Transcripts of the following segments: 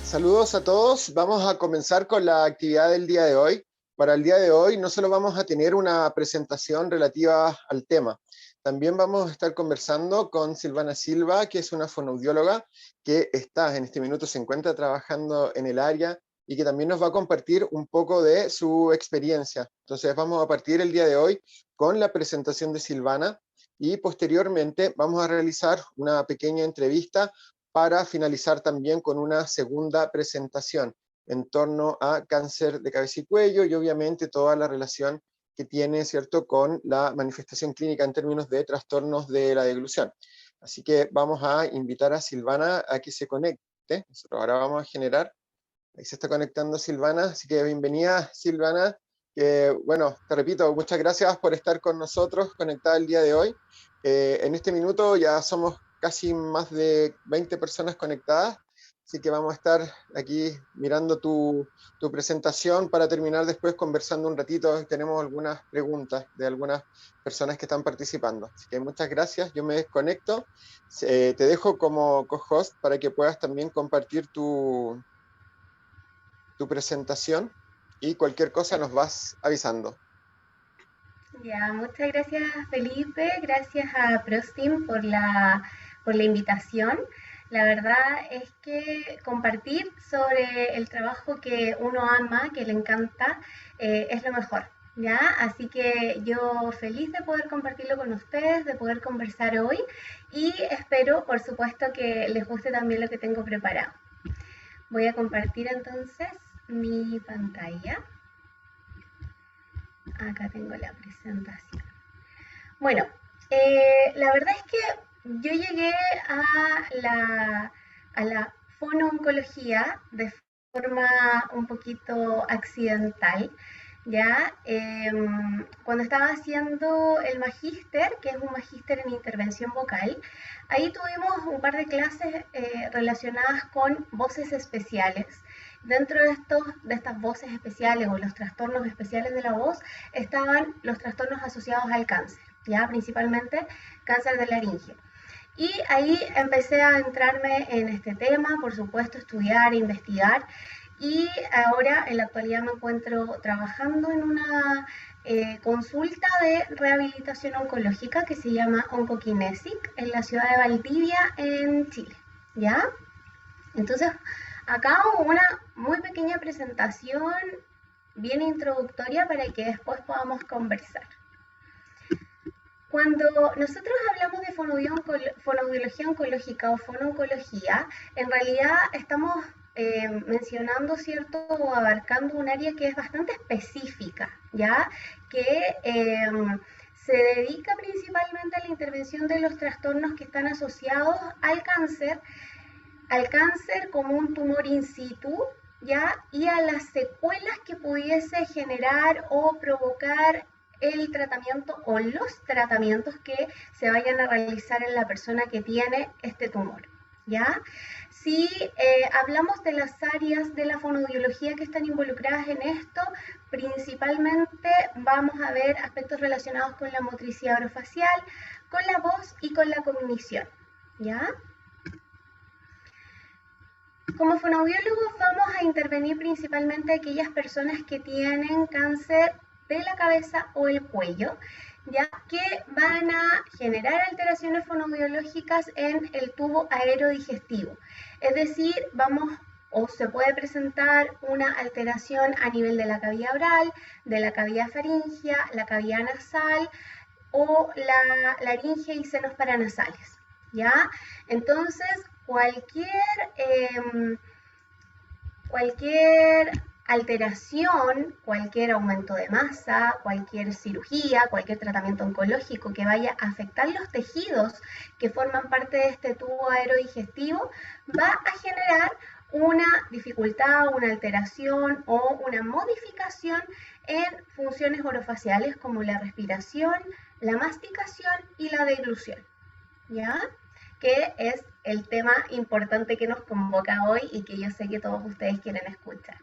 Saludos a todos. Vamos a comenzar con la actividad del día de hoy. Para el día de hoy no solo vamos a tener una presentación relativa al tema, también vamos a estar conversando con Silvana Silva, que es una fonoaudióloga que en este minuto se encuentra trabajando en el área y que también nos va a compartir un poco de su experiencia. Entonces vamos a partir el día de hoy con la presentación de Silvana y posteriormente vamos a realizar una pequeña entrevista para finalizar también con una segunda presentación en torno a cáncer de cabeza y cuello y obviamente toda la relación que tiene, ¿cierto?, con la manifestación clínica en términos de trastornos de la deglución. Así que vamos a invitar a Silvana a que se conecte. Nosotros ahora vamos a generar, ahí se está conectando Silvana, así que bienvenida Silvana. Bueno, te repito, muchas gracias por estar con nosotros conectada el día de hoy. En este minuto ya somos casi más de 20 personas conectadas, así que vamos a estar aquí mirando tu presentación para terminar después conversando un ratito. Tenemos algunas preguntas de algunas personas que están participando. Así que muchas gracias, yo me desconecto. Te dejo como co-host para que puedas también compartir tu presentación y cualquier cosa nos vas avisando. Ya, muchas gracias Felipe, gracias a Prostim por la invitación. La verdad es que compartir sobre el trabajo que uno ama, que le encanta, es lo mejor, ¿ya? Así que yo feliz de poder compartirlo con ustedes, de poder conversar hoy y espero, por supuesto, que les guste también lo que tengo preparado. Voy a compartir entonces mi pantalla. Acá tengo la presentación. Bueno, la verdad es que yo llegué a la fonooncología de forma un poquito accidental, ¿ya? Cuando estaba haciendo el magíster, que es un magíster en intervención vocal, ahí tuvimos un par de clases relacionadas con voces especiales. Dentro de estas voces especiales o los trastornos especiales de la voz estaban los trastornos asociados al cáncer, ya principalmente cáncer de laringe. Y ahí empecé a entrarme en este tema, por supuesto, estudiar, investigar. Y ahora, en la actualidad, me encuentro trabajando en una consulta de rehabilitación oncológica que se llama Oncokinesic en la ciudad de Valdivia, en Chile. ¿Ya? Entonces, acá hago una muy pequeña presentación bien introductoria para que después podamos conversar. Cuando nosotros hablamos de fonoaudiología oncológica o fonooncología, en realidad estamos mencionando, ¿cierto?, o abarcando un área que es bastante específica, ¿ya? Que se dedica principalmente a la intervención de los trastornos que están asociados al cáncer como un tumor in situ, ¿ya? Y a las secuelas que pudiese generar o provocar el tratamiento o los tratamientos que se vayan a realizar en la persona que tiene este tumor, ¿ya? Si hablamos de las áreas de la fonoaudiología que están involucradas en esto, principalmente vamos a ver aspectos relacionados con la motricidad orofacial, con la voz y con la cognición, ¿ya? Como fonoaudiólogos vamos a intervenir principalmente aquellas personas que tienen cáncer de la cabeza o el cuello, ya que van a generar alteraciones fonoaudiológicas en el tubo aerodigestivo. Es decir, se puede presentar una alteración a nivel de la cavidad oral, de la cavidad faríngea, la cavidad nasal o la laringe y senos paranasales, ¿ya? Entonces, cualquier alteración, cualquier aumento de masa, cualquier cirugía, cualquier tratamiento oncológico que vaya a afectar los tejidos que forman parte de este tubo aerodigestivo va a generar una dificultad, una alteración o una modificación en funciones orofaciales como la respiración, la masticación y la deglución, ¿ya? Que es el tema importante que nos convoca hoy y que yo sé que todos ustedes quieren escuchar.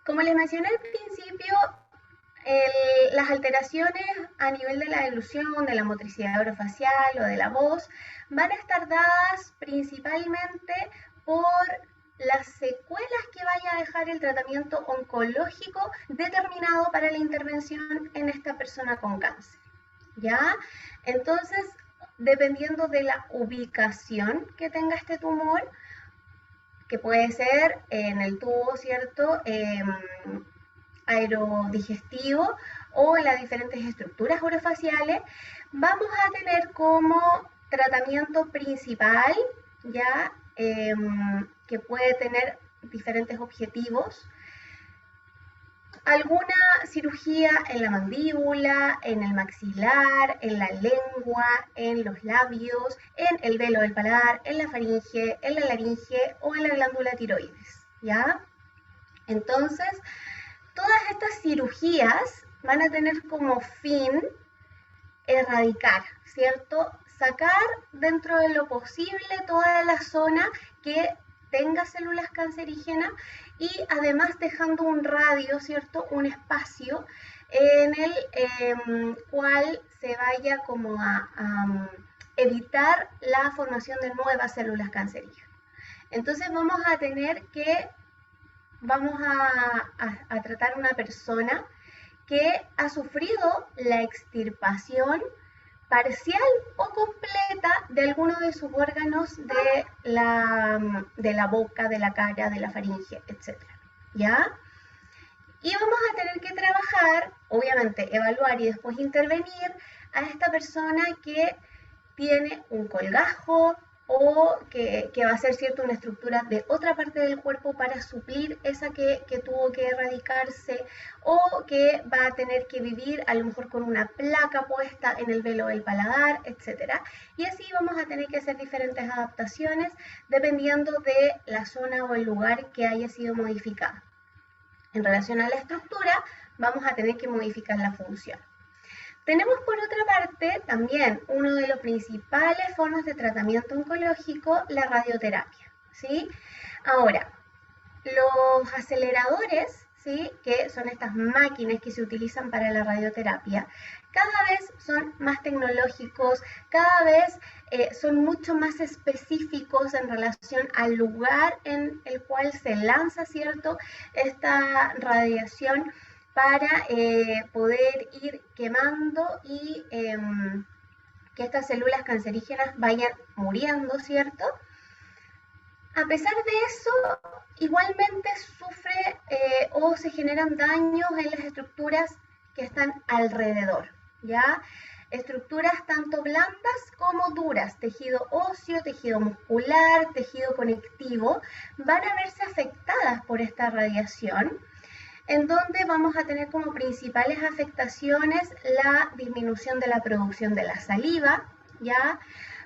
Como les mencioné al principio, las alteraciones a nivel de la elusión, de la motricidad orofacial o de la voz van a estar dadas principalmente por las secuelas que vaya a dejar el tratamiento oncológico determinado para la intervención en esta persona con cáncer, ¿ya? Entonces, dependiendo de la ubicación que tenga este tumor, que puede ser en el tubo, ¿cierto?, aerodigestivo o en las diferentes estructuras orofaciales, vamos a tener como tratamiento principal, ya, que puede tener diferentes objetivos, alguna cirugía en la mandíbula, en el maxilar, en la lengua, en los labios, en el velo del paladar, en la faringe, en la laringe o en la glándula tiroides, ¿ya? Entonces, todas estas cirugías van a tener como fin erradicar, ¿cierto? Sacar dentro de lo posible toda la zona que tenga células cancerígenas y además dejando un radio, ¿cierto? Un espacio en el cual se vaya como a evitar la formación de nuevas células cancerígenas. Entonces vamos a tener que, vamos a tratar una persona que ha sufrido la extirpación parcial o completa de alguno de sus órganos de la boca, de la cara, de la faringe, etc. ¿Ya? Y vamos a tener que trabajar, obviamente, evaluar y después intervenir a esta persona que tiene un colgajo o que va a ser, ¿cierto?, una estructura de otra parte del cuerpo para suplir esa que tuvo que erradicarse, o que va a tener que vivir a lo mejor con una placa puesta en el velo del paladar, etc. Y así vamos a tener que hacer diferentes adaptaciones dependiendo de la zona o el lugar que haya sido modificada. En relación a la estructura, vamos a tener que modificar la función. Tenemos por otra parte también uno de los principales formas de tratamiento oncológico, la radioterapia, ¿sí? Ahora, los aceleradores, ¿sí?, que son estas máquinas que se utilizan para la radioterapia, cada vez son más tecnológicos, cada vez son mucho más específicos en relación al lugar en el cual se lanza, ¿cierto?, esta radiación para poder ir quemando y que estas células cancerígenas vayan muriendo, ¿cierto? A pesar de eso, igualmente sufre o se generan daños en las estructuras que están alrededor, ¿ya? Estructuras tanto blandas como duras, tejido óseo, tejido muscular, tejido conectivo, van a verse afectadas por esta radiación, en donde vamos a tener como principales afectaciones la disminución de la producción de la saliva, ¿ya?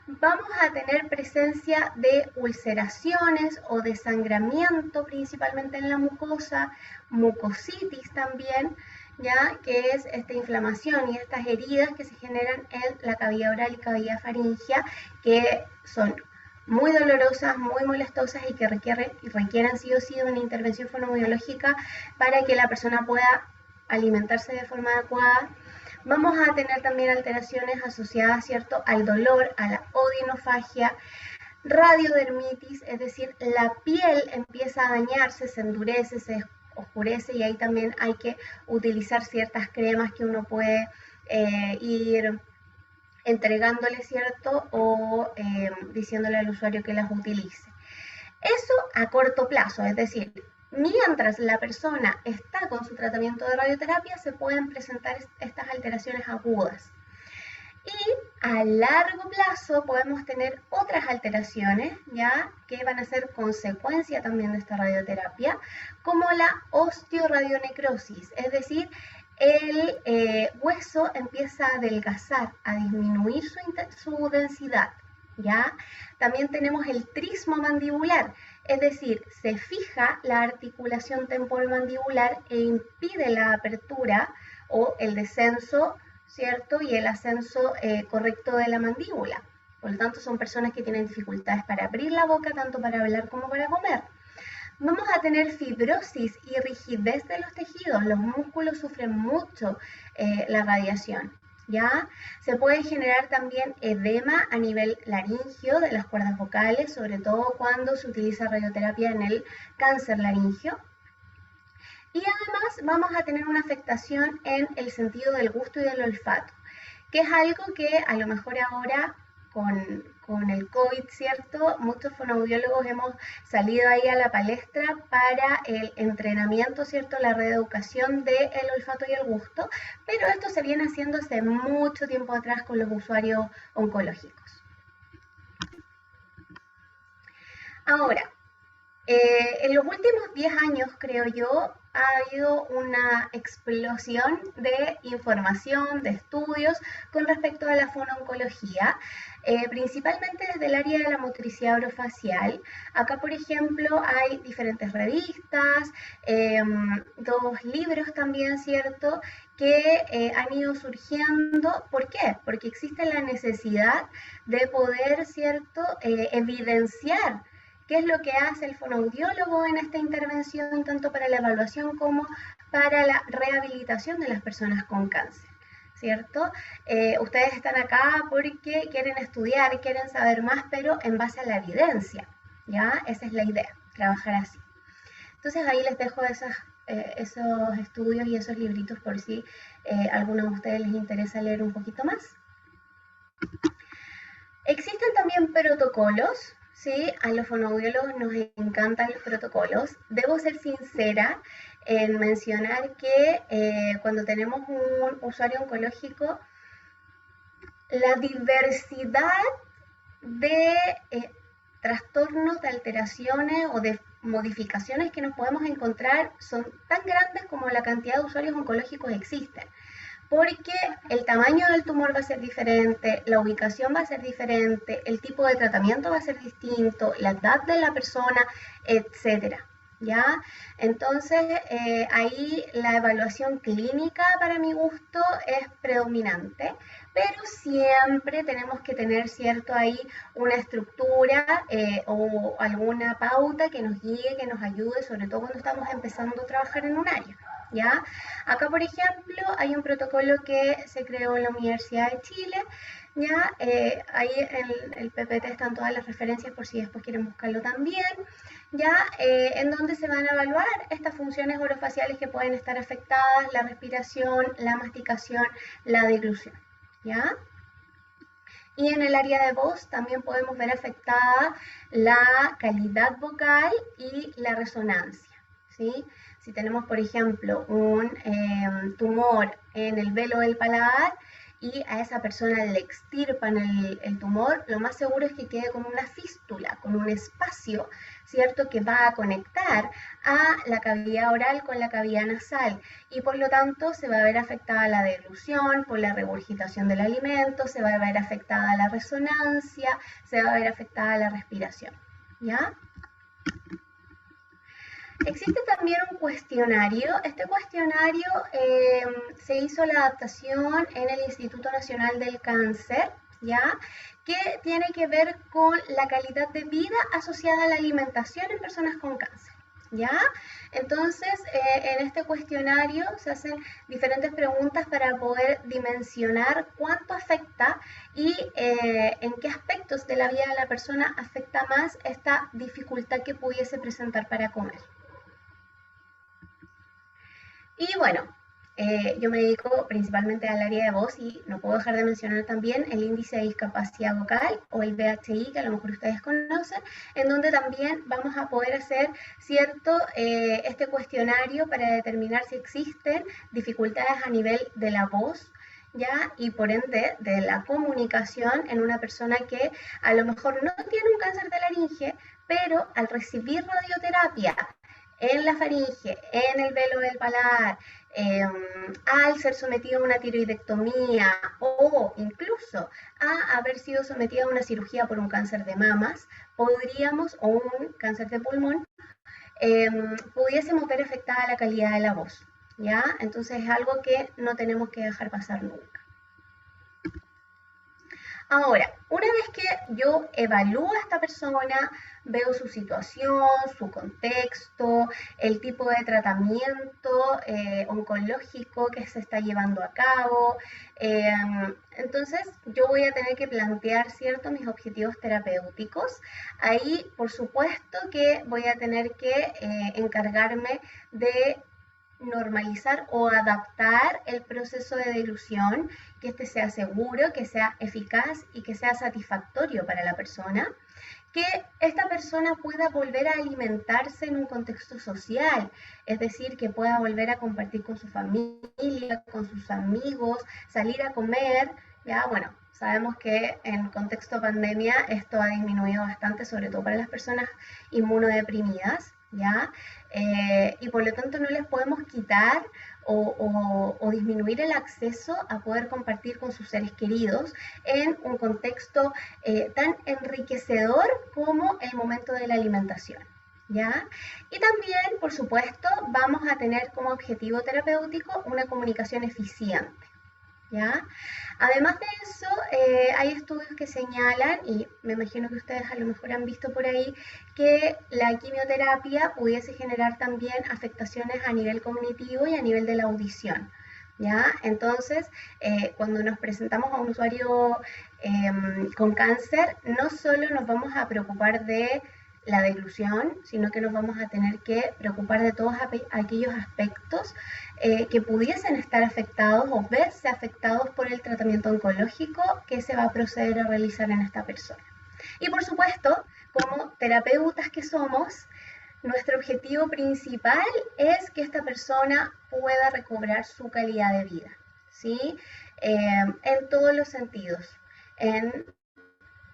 Vamos a tener presencia de ulceraciones o desangramiento, principalmente en la mucosa, mucositis también, ¿ya?, que es esta inflamación y estas heridas que se generan en la cavidad oral y cavidad faríngea, que son muy dolorosas, muy molestosas y que requieren sí o sí una intervención fonoaudiológica para que la persona pueda alimentarse de forma adecuada. Vamos a tener también alteraciones asociadas, ¿cierto?, al dolor, a la odinofagia, radiodermitis, es decir, la piel empieza a dañarse, se endurece, se oscurece, y ahí también hay que utilizar ciertas cremas que uno puede ir entregándole, ¿cierto?, o diciéndole al usuario que las utilice. Eso a corto plazo, es decir, mientras la persona está con su tratamiento de radioterapia, se pueden presentar estas alteraciones agudas. Y a largo plazo podemos tener otras alteraciones, ya, que van a ser consecuencia también de esta radioterapia, como la osteoradionecrosis, es decir, el hueso empieza a adelgazar, a disminuir su densidad, ¿ya? También tenemos el trismo mandibular, es decir, se fija la articulación temporomandibular e impide la apertura o el descenso, ¿cierto?, y el ascenso correcto de la mandíbula. Por lo tanto, son personas que tienen dificultades para abrir la boca, tanto para hablar como para comer. vamos a tener fibrosis y rigidez de los tejidos. Los músculos sufren mucho la radiación. ¿Ya? Se puede generar también edema a nivel laringio de las cuerdas vocales, sobre todo cuando se utiliza radioterapia en el cáncer laringio. Y además vamos a tener una afectación en el sentido del gusto y del olfato, que es algo que a lo mejor ahora con el COVID, ¿cierto? Muchos fonoaudiólogos hemos salido ahí a la palestra para el entrenamiento, ¿cierto? La reeducación del olfato y el gusto, pero esto se viene haciendo hace mucho tiempo atrás con los usuarios oncológicos. Ahora, en los últimos 10 años, creo yo, ha habido una explosión de información, de estudios con respecto a la fonooncología, principalmente desde el área de la motricidad orofacial. Acá, por ejemplo, hay diferentes revistas, 2 libros también, ¿cierto?, que han ido surgiendo. ¿Por qué? Porque existe la necesidad de poder, ¿cierto?, evidenciar qué es lo que hace el fonoaudiólogo en esta intervención, tanto para la evaluación como para la rehabilitación de las personas con cáncer, ¿cierto? Ustedes están acá porque quieren estudiar, quieren saber más, pero en base a la evidencia, ¿ya? Esa es la idea, trabajar así. Entonces ahí les dejo esos estudios y esos libritos por si a alguno de ustedes les interesa leer un poquito más. Existen también protocolos. Sí, a los fonoaudiólogos nos encantan los protocolos. Debo ser sincera en mencionar que cuando tenemos un usuario oncológico, la diversidad de trastornos, de alteraciones o de modificaciones que nos podemos encontrar son tan grandes como la cantidad de usuarios oncológicos existen. Porque el tamaño del tumor va a ser diferente, la ubicación va a ser diferente, el tipo de tratamiento va a ser distinto, la edad de la persona, etcétera, ¿ya? Entonces, ahí la evaluación clínica, para mi gusto, es predominante, pero siempre tenemos que tener, ¿cierto?, ahí una estructura o alguna pauta que nos guíe, que nos ayude, sobre todo cuando estamos empezando a trabajar en un área. ¿Ya? Acá, por ejemplo, hay un protocolo que se creó en la Universidad de Chile, ¿ya? Ahí en el PPT están todas las referencias por si después quieren buscarlo también, ¿ya? En donde se van a evaluar estas funciones orofaciales que pueden estar afectadas, la respiración, la masticación, la deglución, ¿ya? Y en el área de voz también podemos ver afectada la calidad vocal y la resonancia, ¿sí? Si tenemos, por ejemplo, un tumor en el velo del paladar y a esa persona le extirpan el tumor, lo más seguro es que quede con una fístula, con un espacio, ¿cierto?, que va a conectar a la cavidad oral con la cavidad nasal y por lo tanto se va a ver afectada la deglución por la regurgitación del alimento, se va a ver afectada la resonancia, se va a ver afectada la respiración, ¿ya? Existe también un cuestionario. Este cuestionario se hizo la adaptación en el Instituto Nacional del Cáncer, ¿ya? Que tiene que ver con la calidad de vida asociada a la alimentación en personas con cáncer, ¿ya? Entonces, en este cuestionario se hacen diferentes preguntas para poder dimensionar cuánto afecta y en qué aspectos de la vida de la persona afecta más esta dificultad que pudiese presentar para comer. Y bueno, yo me dedico principalmente al área de voz y no puedo dejar de mencionar también el índice de discapacidad vocal o el VHI, que a lo mejor ustedes conocen, en donde también vamos a poder hacer cierto este cuestionario para determinar si existen dificultades a nivel de la voz, ¿ya? Y por ende de la comunicación en una persona que a lo mejor no tiene un cáncer de laringe, pero al recibir radioterapia en la faringe, en el velo del paladar, al ser sometido a una tiroidectomía o incluso a haber sido sometido a una cirugía por un cáncer de mamas, podríamos, o un cáncer de pulmón, pudiésemos ver afectada la calidad de la voz, ¿ya? Entonces es algo que no tenemos que dejar pasar nunca. Ahora, una vez que yo evalúo a esta persona, veo su situación, su contexto, el tipo de tratamiento oncológico que se está llevando a cabo, entonces yo voy a tener que plantear, ¿cierto?, mis objetivos terapéuticos. Ahí, por supuesto que voy a tener que encargarme de normalizar o adaptar el proceso de dilución, que este sea seguro, que sea eficaz y que sea satisfactorio para la persona, que esta persona pueda volver a alimentarse en un contexto social, es decir, que pueda volver a compartir con su familia, con sus amigos, salir a comer, ya, bueno, sabemos que en contexto pandemia esto ha disminuido bastante, sobre todo para las personas inmunodeprimidas, ¿ya? Y por lo tanto no les podemos quitar o disminuir el acceso a poder compartir con sus seres queridos en un contexto tan enriquecedor como el momento de la alimentación. ¿Ya? Y también, por supuesto, vamos a tener como objetivo terapéutico una comunicación eficiente. ¿Ya? Además de eso, hay estudios que señalan, y me imagino que ustedes a lo mejor han visto por ahí, que la quimioterapia pudiese generar también afectaciones a nivel cognitivo y a nivel de la audición. ¿Ya? Entonces, cuando nos presentamos a un usuario con cáncer, no solo nos vamos a preocupar de la deglución, sino que nos vamos a tener que preocupar de todos aquellos aspectos que pudiesen estar afectados o verse afectados por el tratamiento oncológico que se va a proceder a realizar en esta persona. Y por supuesto, como terapeutas que somos, nuestro objetivo principal es que esta persona pueda recobrar su calidad de vida, ¿sí? En todos los sentidos, en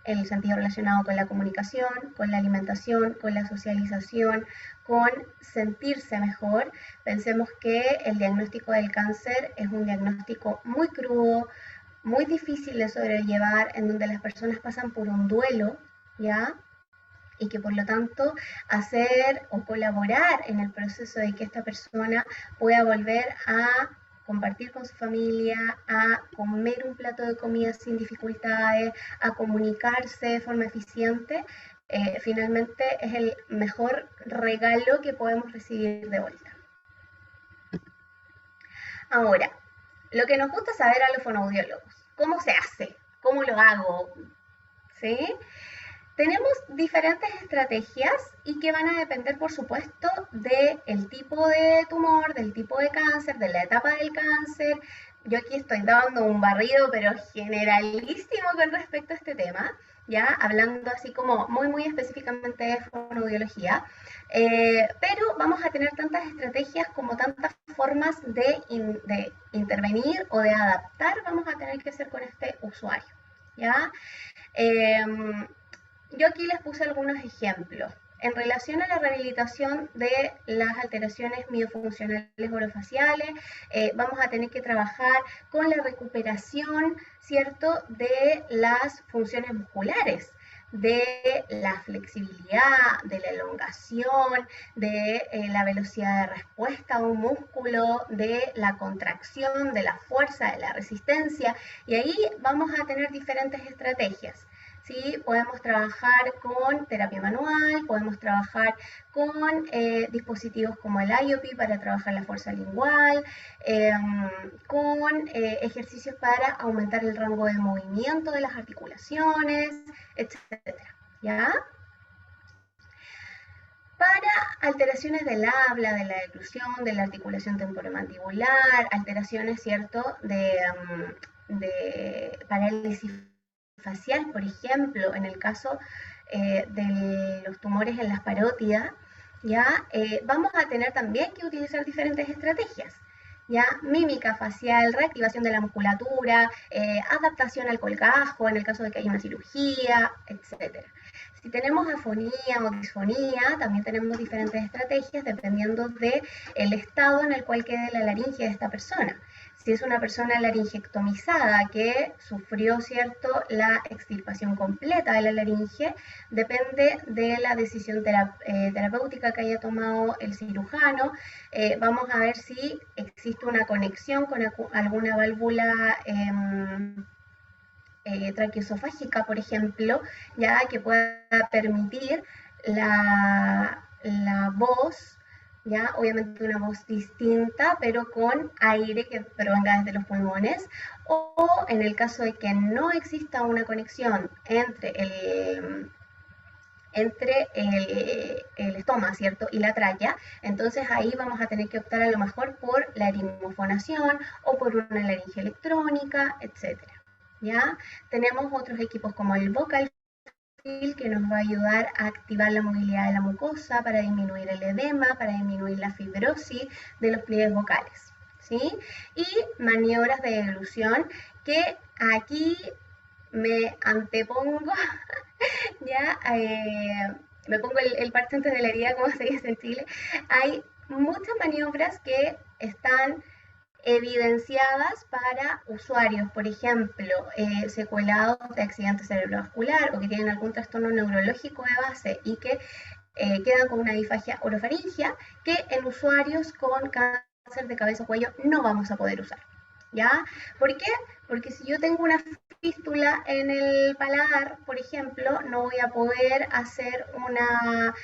el sentido relacionado con la comunicación, con la alimentación, con la socialización, con sentirse mejor. Pensemos que el diagnóstico del cáncer es un diagnóstico muy crudo, muy difícil de sobrellevar, en donde las personas pasan por un duelo, ¿ya? Y que por lo tanto hacer o colaborar en el proceso de que esta persona pueda volver a compartir con su familia, a comer un plato de comida sin dificultades, a comunicarse de forma eficiente, finalmente es el mejor regalo que podemos recibir de vuelta. Ahora, lo que nos gusta saber a los fonoaudiólogos, ¿cómo se hace? ¿Cómo lo hago? ¿Sí? Tenemos diferentes estrategias y que van a depender, por supuesto, del tipo de tumor, del tipo de cáncer, de la etapa del cáncer. Yo aquí estoy dando un barrido, pero generalísimo con respecto a este tema, ya hablando así como muy específicamente de fonoaudiología, pero vamos a tener tantas estrategias como tantas formas de intervenir o de adaptar vamos a tener que hacer con este usuario, ¿ya? Yo aquí les puse algunos ejemplos. En relación a la rehabilitación de las alteraciones miofuncionales orofaciales, vamos a tener que trabajar con la recuperación, ¿cierto?, de las funciones musculares, de la flexibilidad, de la elongación, de la velocidad de respuesta a un músculo, de la contracción, de la fuerza, de la resistencia, y ahí vamos a tener diferentes estrategias. ¿Sí? Podemos trabajar con terapia manual, podemos trabajar con dispositivos como el IOP para trabajar la fuerza lingual, con ejercicios para aumentar el rango de movimiento de las articulaciones, etc. ¿Ya? Para alteraciones del habla, de la deglución, de la articulación temporomandibular, alteraciones, ¿cierto?, de parálisis facial, por ejemplo, en el caso de los tumores en las parótidas, ¿ya? Vamos a tener también que utilizar diferentes estrategias, ¿ya? Mímica facial, reactivación de la musculatura, adaptación al colgajo en el caso de que haya una cirugía, etc. Si tenemos afonía o disfonía, también tenemos diferentes estrategias dependiendo del estado en el cual quede la laringe de esta persona. Si es una persona laringectomizada que sufrió, ¿cierto?, la extirpación completa de la laringe, depende de la decisión terapéutica que haya tomado el cirujano. Vamos a ver si existe una conexión con alguna válvula traqueosofágica, por ejemplo, ya que pueda permitir la voz, ya obviamente una voz distinta, pero con aire que provenga desde los pulmones, o en el caso de que no exista una conexión entre el estómago, ¿cierto? Y la tráquea, entonces ahí vamos a tener que optar a lo mejor por laringofonación o por una laringe electrónica, etcétera. ¿Ya? Tenemos otros equipos como el Vocal Fill que nos va a ayudar a activar la movilidad de la mucosa para disminuir el edema, para disminuir la fibrosis de los pliegues vocales, ¿sí? Y maniobras de deglución que aquí me antepongo ya me pongo el parche antes de la herida, como se dice en Chile. Hay muchas maniobras que están evidenciadas para usuarios, por ejemplo, secuelados de accidente cerebrovascular o que tienen algún trastorno neurológico de base y que quedan con una disfagia orofaringia, que en usuarios con cáncer de cabeza o cuello no vamos a poder usar. ¿Ya? ¿Por qué? Porque si yo tengo una fístula en el paladar, por ejemplo, no voy a poder hacer una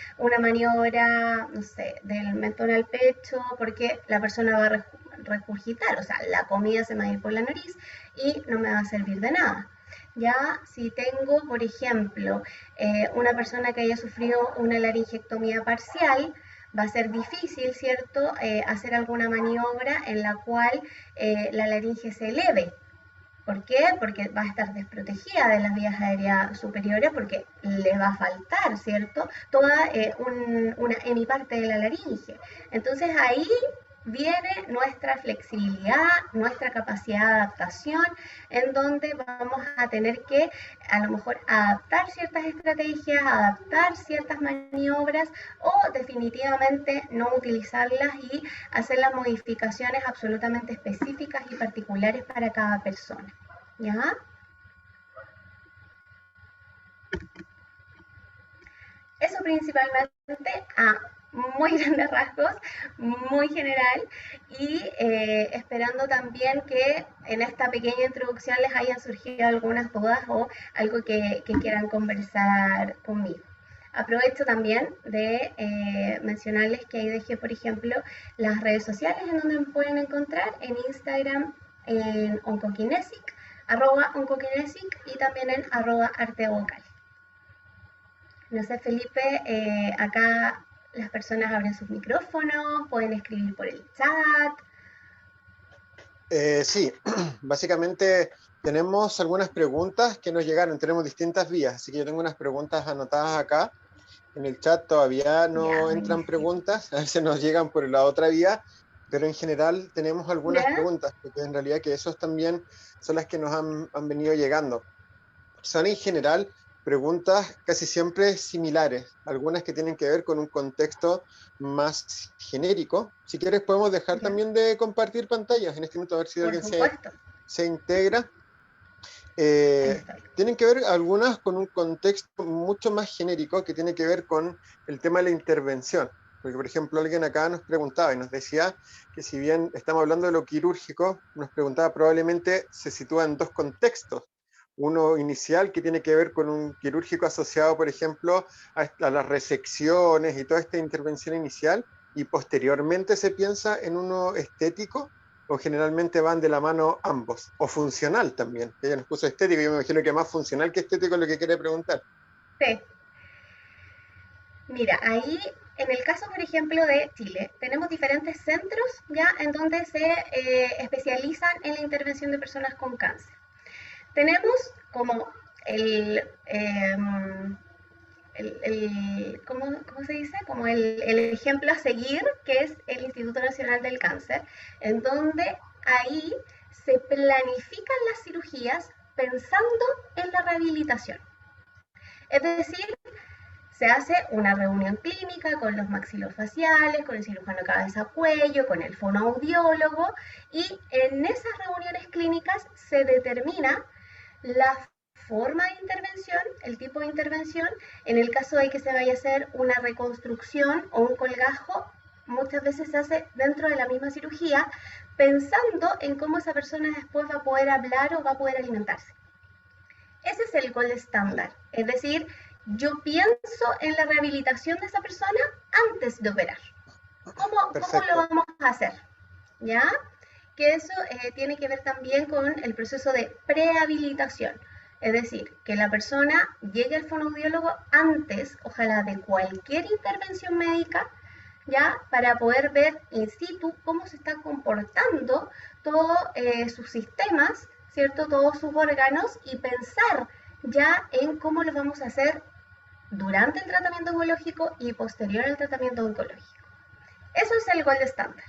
maniobra, no sé, del mentón al pecho, porque la persona va a regurgitar, o sea, la comida se me va a ir por la nariz y no me va a servir de nada. Ya, si tengo, por ejemplo, una persona que haya sufrido una laringectomía parcial, va a ser difícil, ¿cierto?, hacer alguna maniobra en la cual la laringe se eleve. ¿Por qué? Porque va a estar desprotegida de las vías aéreas superiores porque le va a faltar, ¿cierto? Toda una hemiparte de la laringe. Entonces ahí viene nuestra flexibilidad, nuestra capacidad de adaptación, en donde vamos a tener que a lo mejor adaptar ciertas estrategias, adaptar ciertas maniobras o definitivamente no utilizarlas y hacer las modificaciones absolutamente específicas y particulares para cada persona. ¿Ya? Eso principalmente a muy grandes rasgos, muy general, y esperando también que en esta pequeña introducción les hayan surgido algunas dudas o algo que quieran conversar conmigo. Aprovecho también de mencionarles que ahí dejé, por ejemplo, las redes sociales en donde me pueden encontrar, en Instagram, en Oncokinesic, @Oncokinesic, y también en @artevocal. No sé, Felipe, acá las personas abren sus micrófonos, pueden escribir por el chat. Sí, básicamente tenemos algunas preguntas que nos llegaron, tenemos distintas vías, así que yo tengo unas preguntas anotadas acá. En el chat todavía no entran preguntas, a veces nos llegan por la otra vía, pero en general tenemos algunas preguntas, porque en realidad que esos también son las que nos han venido llegando. Son en general preguntas casi siempre similares, algunas que tienen que ver con un contexto más genérico. Si quieres podemos dejar también de compartir pantallas en este momento, a ver si alguien se integra. Tienen que ver algunas con un contexto mucho más genérico que tiene que ver con el tema de la intervención. Porque, por ejemplo, alguien acá nos preguntaba y nos decía que si bien estamos hablando de lo quirúrgico, nos preguntaba probablemente se sitúa en dos contextos. Uno inicial que tiene que ver con un quirúrgico asociado, por ejemplo, a las resecciones y toda esta intervención inicial, y posteriormente se piensa en uno estético, o generalmente van de la mano ambos, o funcional también. Ella nos puso estético, yo me imagino que más funcional que estético es lo que quiere preguntar. Sí. Mira, ahí en el caso, por ejemplo, de Chile, tenemos diferentes centros ya en donde se especializan en la intervención de personas con cáncer. Tenemos como ¿cómo se dice? Como el ejemplo a seguir, que es el Instituto Nacional del Cáncer, en donde ahí se planifican las cirugías pensando en la rehabilitación. Es decir, se hace una reunión clínica con los maxilofaciales, con el cirujano cabeza-cuello, con el fonoaudiólogo, y en esas reuniones clínicas se determina la forma de intervención, el tipo de intervención. En el caso de que se vaya a hacer una reconstrucción o un colgajo, muchas veces se hace dentro de la misma cirugía, pensando en cómo esa persona después va a poder hablar o va a poder alimentarse. Ese es el gold estándar. Es decir, yo pienso en la rehabilitación de esa persona antes de operar. ¿Cómo lo Perfecto. vamos a hacer? ¿Ya? Que eso tiene que ver también con el proceso de prehabilitación. Es decir, que la persona llegue al fonoaudiólogo antes, ojalá, de cualquier intervención médica, ya para poder ver in situ cómo se está comportando todos sus sistemas, ¿cierto? Todos sus órganos y pensar ya en cómo lo vamos a hacer durante el tratamiento oncológico y posterior al tratamiento oncológico. Eso es el gold estándar.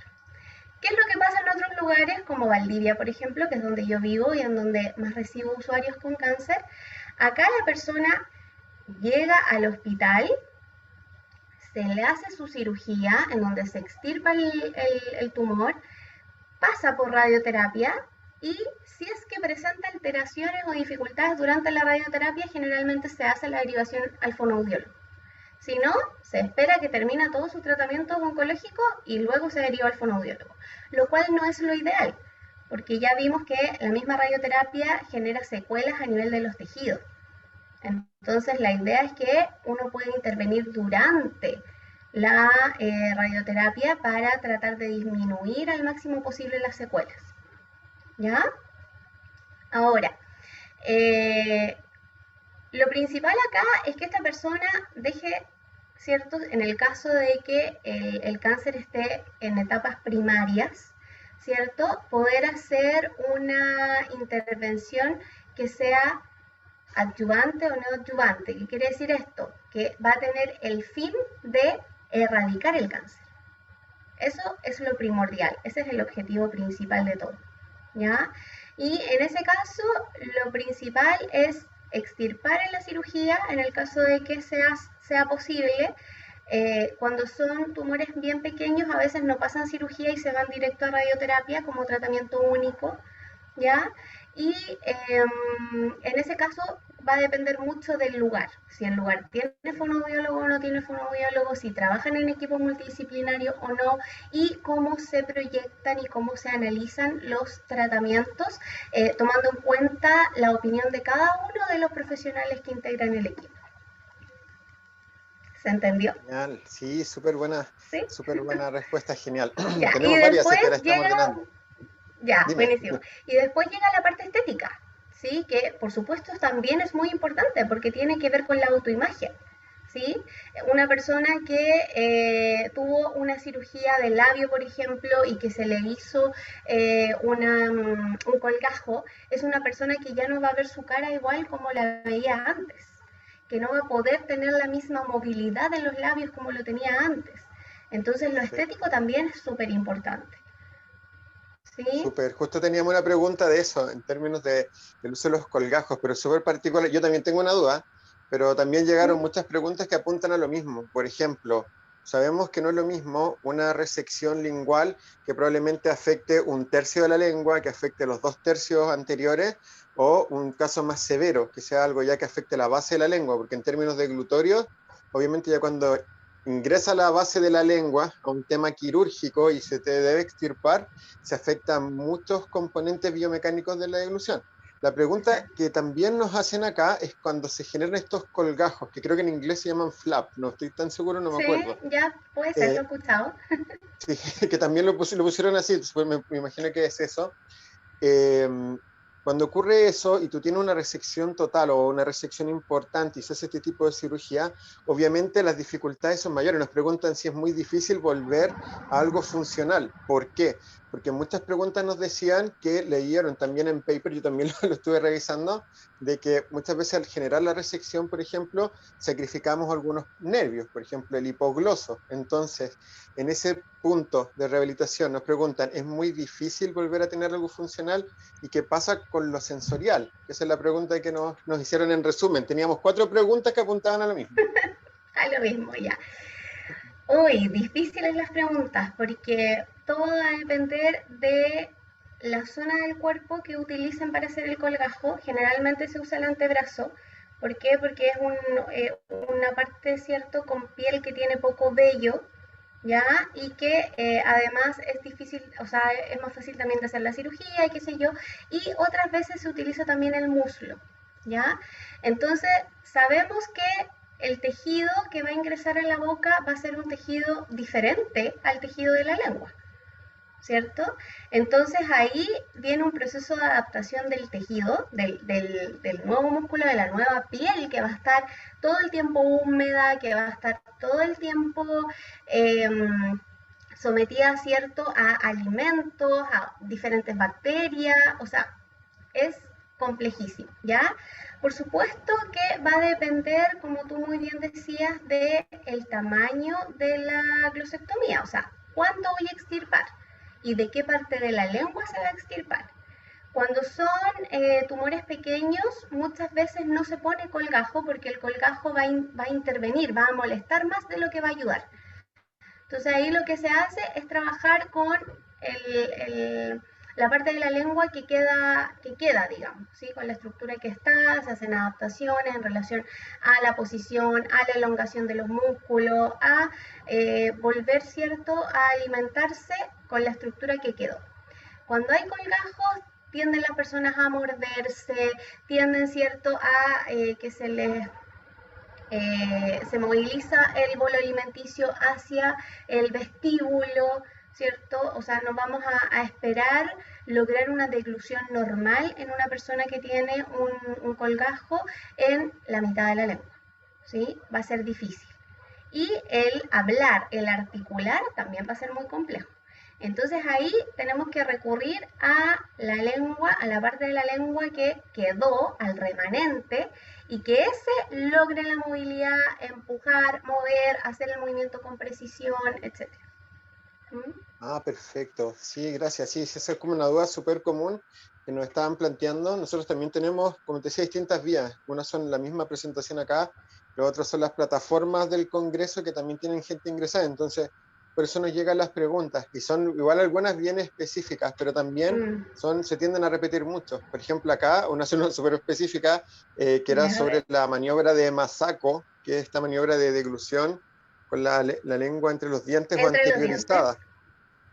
¿Qué es lo que pasa en otros lugares, como Valdivia, por ejemplo, que es donde yo vivo y en donde más recibo usuarios con cáncer? Acá la persona llega al hospital, se le hace su cirugía en donde se extirpa el tumor, pasa por radioterapia y si es que presenta alteraciones o dificultades durante la radioterapia, generalmente se hace la derivación al fonoaudiólogo. Si no, se espera que termine todo su tratamiento oncológico y luego se deriva al fonoaudiólogo, lo cual no es lo ideal, porque ya vimos que la misma radioterapia genera secuelas a nivel de los tejidos. Entonces, la idea es que uno puede intervenir durante la radioterapia para tratar de disminuir al máximo posible las secuelas. ¿Ya? Ahora, eh, lo principal acá es que esta persona deje, ¿cierto? En el caso de que el cáncer esté en etapas primarias, ¿cierto? Poder hacer una intervención que sea adyuvante o no adyuvante. ¿Qué quiere decir esto? Que va a tener el fin de erradicar el cáncer. Eso es lo primordial, ese es el objetivo principal de todo, ¿ya? Y en ese caso, lo principal es extirpar en la cirugía, en el caso de que sea posible. Cuando son tumores bien pequeños, a veces no pasan cirugía y se van directo a radioterapia como tratamiento único, ¿ya? Y en ese caso va a depender mucho del lugar. Si el lugar tiene fonoaudiólogo o no tiene fonoaudiólogo, si trabajan en equipo multidisciplinario o no, y cómo se proyectan y cómo se analizan los tratamientos, tomando en cuenta la opinión de cada uno de los profesionales que integran el equipo. ¿Se entendió? Genial, sí, ¿Sí? súper buena respuesta, genial. Ya, y Tenemos varias, así después que la estamos llega. ordenando. Ya, Dime. buenísimo. Y después llega la parte estética, ¿sí? Que por supuesto también es muy importante porque tiene que ver con la autoimagen, ¿sí? Una persona que tuvo una cirugía de labio, por ejemplo, y que se le hizo un colgajo, es una persona que ya no va a ver su cara igual como la veía antes, que no va a poder tener la misma movilidad en los labios como lo tenía antes. Entonces lo estético Perfecto. también es súper importante, ¿sí? Súper, justo teníamos una pregunta de eso, en términos del uso de los colgajos, pero súper particular. Yo también tengo una duda, pero también llegaron muchas preguntas que apuntan a lo mismo. Por ejemplo, sabemos que no es lo mismo una resección lingual que probablemente afecte un tercio de la lengua, que afecte los dos tercios anteriores, o un caso más severo, que sea algo ya que afecte la base de la lengua, porque en términos de glutorios, obviamente ya cuando ingresa a la base de la lengua a un tema quirúrgico y se te debe extirpar, se afectan muchos componentes biomecánicos de la deglución. La pregunta Exacto. que también nos hacen acá es cuando se generan estos colgajos, que creo que en inglés se llaman flap, no estoy tan seguro, no me Sí, acuerdo. ya puede ser, lo he Eh, escuchado. sí, que también lo pusieron así, pues me imagino que es eso. Eh, Cuando ocurre eso y tú tienes una resección total o una resección importante y se hace este tipo de cirugía, obviamente las dificultades son mayores. Nos preguntan si es muy difícil volver a algo funcional. ¿Por qué? Porque muchas preguntas nos decían que leyeron también en paper, yo también lo estuve revisando, de que muchas veces al generar la resección, por ejemplo, sacrificamos algunos nervios, por ejemplo, el hipogloso. Entonces, en ese punto de rehabilitación nos preguntan, ¿es muy difícil volver a tener algo funcional? ¿Y qué pasa con lo sensorial? Esa es la pregunta que nos hicieron en resumen. Teníamos 4 preguntas que apuntaban a lo mismo. A lo mismo, ya. Uy, difíciles las preguntas, porque todo va a depender de la zona del cuerpo que utilicen para hacer el colgajo. Generalmente se usa el antebrazo. ¿Por qué? Porque es una parte, ¿cierto?, con piel que tiene poco vello, ¿ya? Y que además es difícil, o sea, es más fácil también de hacer la cirugía y qué sé yo. Y otras veces se utiliza también el muslo. ¿ya? Entonces, sabemos que el tejido que va a ingresar en la boca va a ser un tejido diferente al tejido de la lengua, ¿cierto? Entonces ahí viene un proceso de adaptación del tejido, del nuevo músculo, de la nueva piel que va a estar todo el tiempo húmeda, que va a estar todo el tiempo eh, sometida, ¿cierto?, a alimentos, a diferentes bacterias, o sea, es complejísimo, ¿ya? Por supuesto que va a depender, como tú muy bien decías, del tamaño de la glosectomía, o sea, cuánto voy a extirpar y de qué parte de la lengua se va a extirpar. Cuando son tumores pequeños, muchas veces no se pone colgajo porque el colgajo va a intervenir, va a molestar más de lo que va a ayudar. Entonces ahí lo que se hace es trabajar con la parte de la lengua que queda, digamos, ¿sí? Con la estructura que está, se hacen adaptaciones en relación a la posición, a la elongación de los músculos, a volver, ¿cierto?, a alimentarse con la estructura que quedó. Cuando hay colgajos, tienden las personas a morderse, tienden, ¿cierto?, a que se moviliza el bolo alimenticio hacia el vestíbulo, ¿cierto? O sea, no vamos a esperar lograr una deglución normal en una persona que tiene un colgajo en la mitad de la lengua, ¿sí? Va a ser difícil. Y el hablar, el articular, también va a ser muy complejo. Entonces ahí tenemos que recurrir a la lengua, a la parte de la lengua que quedó, al remanente, y que ese logre la movilidad, empujar, mover, hacer el movimiento con precisión, etc. ¿Mm? Ah, perfecto. Sí, gracias. Sí, esa es como una duda súper común que nos estaban planteando. Nosotros también tenemos, como te decía, distintas vías. Unas son la misma presentación acá, los otros son las plataformas del Congreso que también tienen gente ingresada. Entonces, por eso nos llegan las preguntas y son igual algunas bien específicas, pero también Mm, se tienden a repetir mucho. Por ejemplo, acá una zona súper específica que era ya sobre ver. la maniobra de Masako, que es esta maniobra de deglución con la lengua entre los dientes o Entre los dientes. anteriorizada.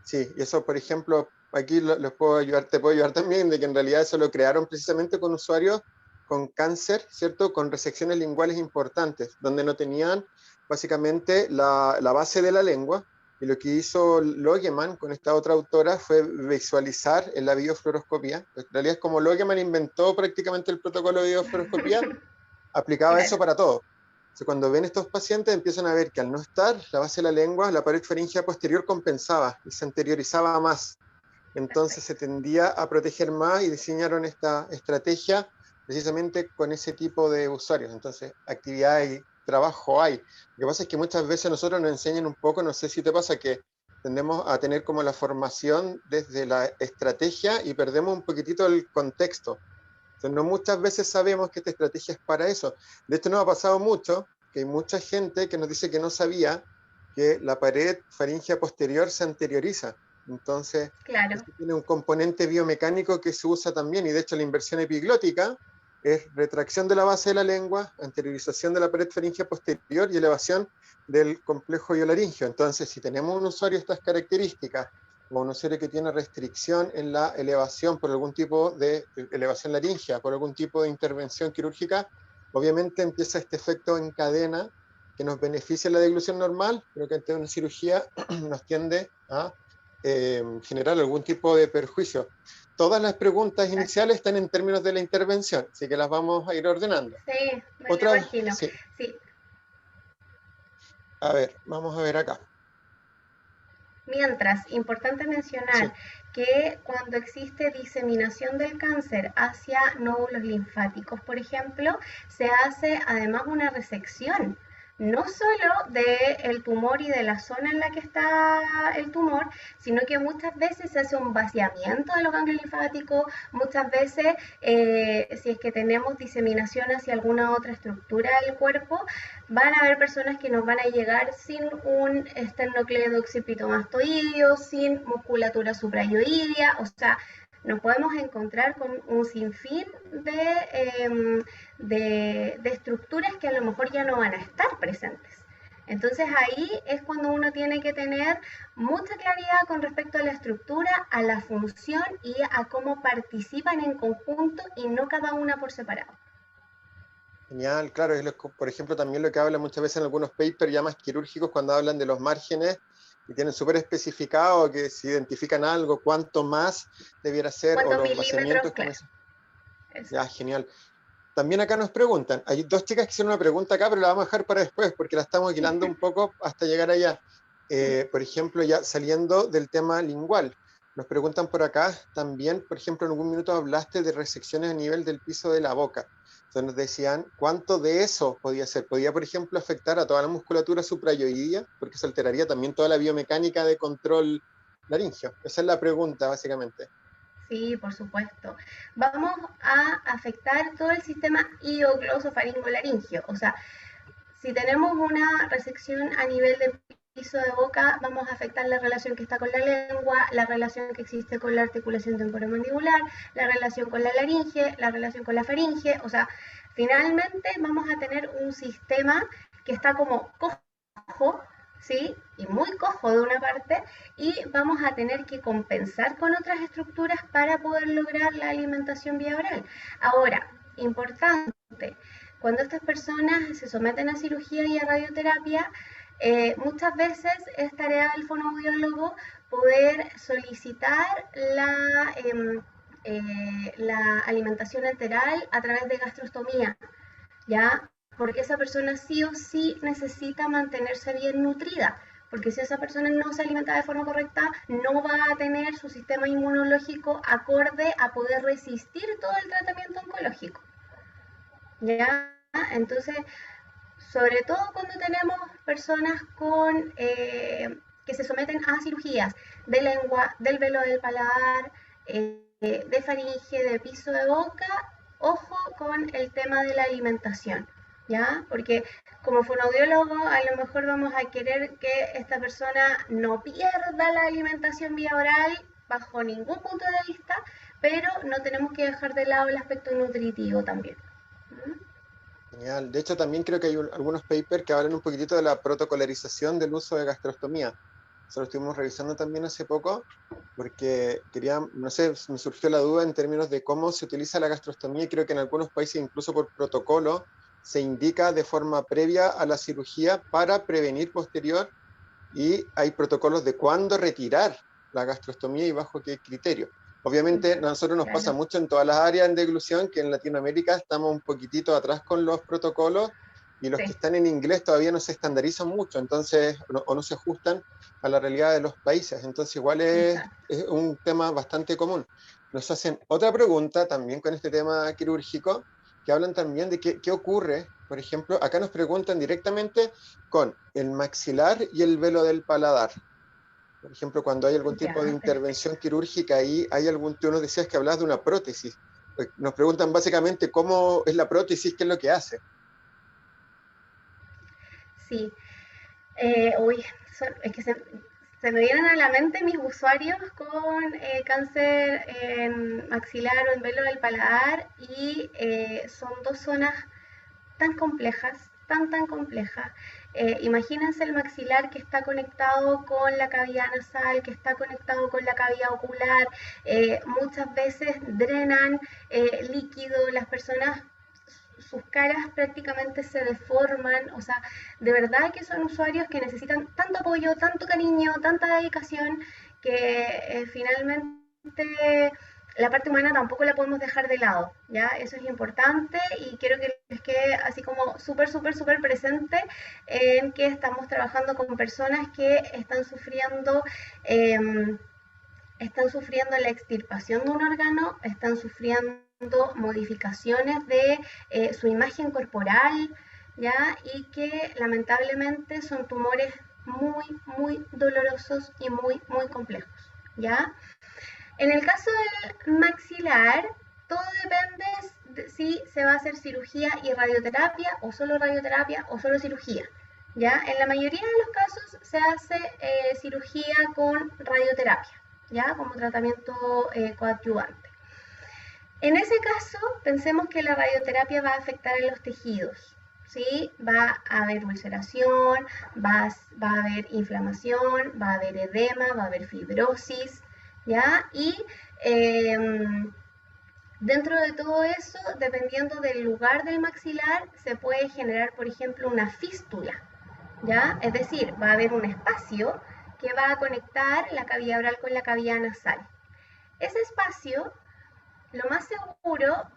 Sí, y eso, por ejemplo, aquí los puedo ayudar, te puedo ayudar también, de que en realidad eso lo crearon precisamente con usuarios con cáncer, ¿cierto? Con resecciones linguales importantes, donde no tenían básicamente la base de la lengua, y lo que hizo Logeman con esta otra autora fue visualizar en la videofluoroscopía. En realidad es como Logeman inventó prácticamente el protocolo de videofluoroscopía, aplicaba eso Claro, para todo. Entonces, cuando ven estos pacientes, empiezan a ver que al no estar la base de la lengua, la pared faríngea posterior compensaba y se anteriorizaba más. Entonces se perfecto. tendía a proteger más y diseñaron esta estrategia precisamente con ese tipo de usuarios. Entonces, actividad y trabajo hay. Lo que pasa es que muchas veces nosotros nos enseñan un poco, no sé si te pasa, que tendemos a tener como la formación desde la estrategia y perdemos un poquitito el contexto. Entonces, no muchas veces sabemos que esta estrategia es para eso. De hecho, nos ha pasado mucho que hay mucha gente que nos dice que no sabía que la pared faríngea posterior se anterioriza. Entonces, Claro, esto tiene un componente biomecánico que se usa también, y de hecho la inversión epiglótica es retracción de la base de la lengua, anteriorización de la pared faríngea posterior y elevación del complejo biolaringio. Entonces, si tenemos un usuario de estas características, o un usuario que tiene restricción en la elevación por algún tipo de elevación laringea, por algún tipo de intervención quirúrgica, obviamente empieza este efecto en cadena que nos beneficia en la deglución normal, pero que ante una cirugía nos tiende a generar algún tipo de perjuicio. Todas las preguntas exacto. iniciales están en términos de la intervención, así que las vamos a ir ordenando. Sí, me lo Otra, imagino. sí, Sí, a ver, vamos a ver acá. mientras, importante mencionar Sí. que cuando existe diseminación del cáncer hacia nódulos linfáticos, por ejemplo, se hace además una resección, no solo del tumor y de la zona en la que está el tumor, sino que muchas veces se hace un vaciamiento de los ganglios linfáticos, muchas veces si es que tenemos diseminación hacia alguna otra estructura del cuerpo, van a haber personas que nos van a llegar sin un esternocleido occipitomastoideo, sin musculatura suprayoidea, o sea, nos podemos encontrar con un sinfín de estructuras que a lo mejor ya no van a estar presentes. Entonces ahí es cuando uno tiene que tener mucha claridad con respecto a la estructura, a la función y a cómo participan en conjunto y no cada una por separado. Genial, claro, por ejemplo, también lo que habla muchas veces en algunos papers ya más quirúrgicos cuando hablan de los márgenes y tienen súper especificado que si identifican algo, cuánto más debiera ser, o ¿Cuántos los milímetros? vaciamientos, como Claro, eso. Ya, exacto. genial. También acá nos preguntan, hay dos chicas que hicieron una pregunta acá, pero la vamos a dejar para después porque la estamos hilando un poco hasta llegar allá. Por ejemplo, ya saliendo del tema lingual, nos preguntan por acá también, por ejemplo, en algún minuto hablaste de resecciones a nivel del piso de la boca. Entonces nos decían, ¿cuánto de eso podía ser? ¿Podía, por ejemplo, afectar a toda la musculatura suprayoidea? Porque se alteraría también toda la biomecánica de control laringio. Esa es la pregunta, básicamente. Sí, por supuesto. Vamos a afectar todo el sistema ioglosofaringolaringio. O sea, si tenemos una resección a nivel de piso de boca, vamos a afectar la relación que está con la lengua, la relación que existe con la articulación temporomandibular, la relación con la laringe, la relación con la faringe. O sea, finalmente vamos a tener un sistema que está como cojo, ¿sí? Y muy cojo de una parte, y vamos a tener que compensar con otras estructuras para poder lograr la alimentación vía oral. Ahora, importante, cuando estas personas se someten a cirugía y a radioterapia, muchas veces es tarea del fonoaudiólogo poder solicitar la alimentación enteral a través de gastrostomía, ¿ya? Porque esa persona sí o sí necesita mantenerse bien nutrida, porque si esa persona no se alimenta de forma correcta, no va a tener su sistema inmunológico acorde a poder resistir todo el tratamiento oncológico, ¿ya? Entonces, sobre todo cuando tenemos personas que se someten a cirugías de lengua, del velo del paladar, de faringe, de piso de boca, ojo con el tema de la alimentación, ¿ya? Porque como fonoaudiólogo a lo mejor vamos a querer que esta persona no pierda la alimentación vía oral bajo ningún punto de vista, pero no tenemos que dejar de lado el aspecto nutritivo también. ¿Mm? Genial. De hecho, también creo que hay algunos papers que hablan un poquitito de la protocolarización del uso de gastrostomía. Eso lo estuvimos revisando también hace poco, porque quería, no sé, me surgió la duda en términos de cómo se utiliza la gastrostomía, y creo que en algunos países, incluso por protocolo, se indica de forma previa a la cirugía para prevenir posterior, y hay protocolos de cuándo retirar la gastrostomía y bajo qué criterio. Obviamente, a nosotros nos pasa Claro, mucho en todas las áreas de deglución que en Latinoamérica estamos un poquitito atrás con los protocolos, y los que sí, están en inglés todavía no se estandarizan mucho, entonces, o no se ajustan a la realidad de los países. Entonces, igual exacto. es un tema bastante común. Nos hacen otra pregunta también con este tema quirúrgico, que hablan también de qué ocurre. Por ejemplo, acá nos preguntan directamente con el maxilar y el velo del paladar. Por ejemplo, cuando hay algún tipo de Ya, intervención perfecto. quirúrgica ahí, hay algún, tú nos decías que hablabas de una prótesis. Pues nos preguntan básicamente cómo es la prótesis, qué es lo que hace. Sí, uy, es que se me vienen a la mente mis usuarios con cáncer en maxilar o en velo del paladar, y son dos zonas tan complejas, tan complejas. Imagínense el maxilar que está conectado con la cavidad nasal, que está conectado con la cavidad ocular, muchas veces drenan líquido, las personas, sus caras prácticamente se deforman, o sea, de verdad que son usuarios que necesitan tanto apoyo, tanto cariño, tanta dedicación, que finalmente la parte humana tampoco la podemos dejar de lado, ¿ya? Eso es importante, y quiero que les quede así como súper presente en que estamos trabajando con personas que eh, están sufriendo la extirpación de un órgano, están sufriendo modificaciones de su imagen corporal, ¿ya? Y que lamentablemente son tumores muy dolorosos y muy complejos, ¿ya? En el caso del maxilar, todo depende de si se va a hacer cirugía y radioterapia, o solo cirugía. ¿Ya? En la mayoría de los casos se hace cirugía con radioterapia, ¿ya? Como tratamiento coadyuvante. En ese caso, pensemos que la radioterapia va a afectar a los tejidos, ¿sí? Va a haber ulceración, va a haber inflamación, va a haber edema, va a haber fibrosis, ¿ya? Y eh, Dentro de todo eso, dependiendo del lugar del maxilar, se puede generar, por ejemplo, una fístula, ¿ya? Es decir, va a haber un espacio que va a conectar la cavidad oral con la cavidad nasal. Ese espacio, lo más seguro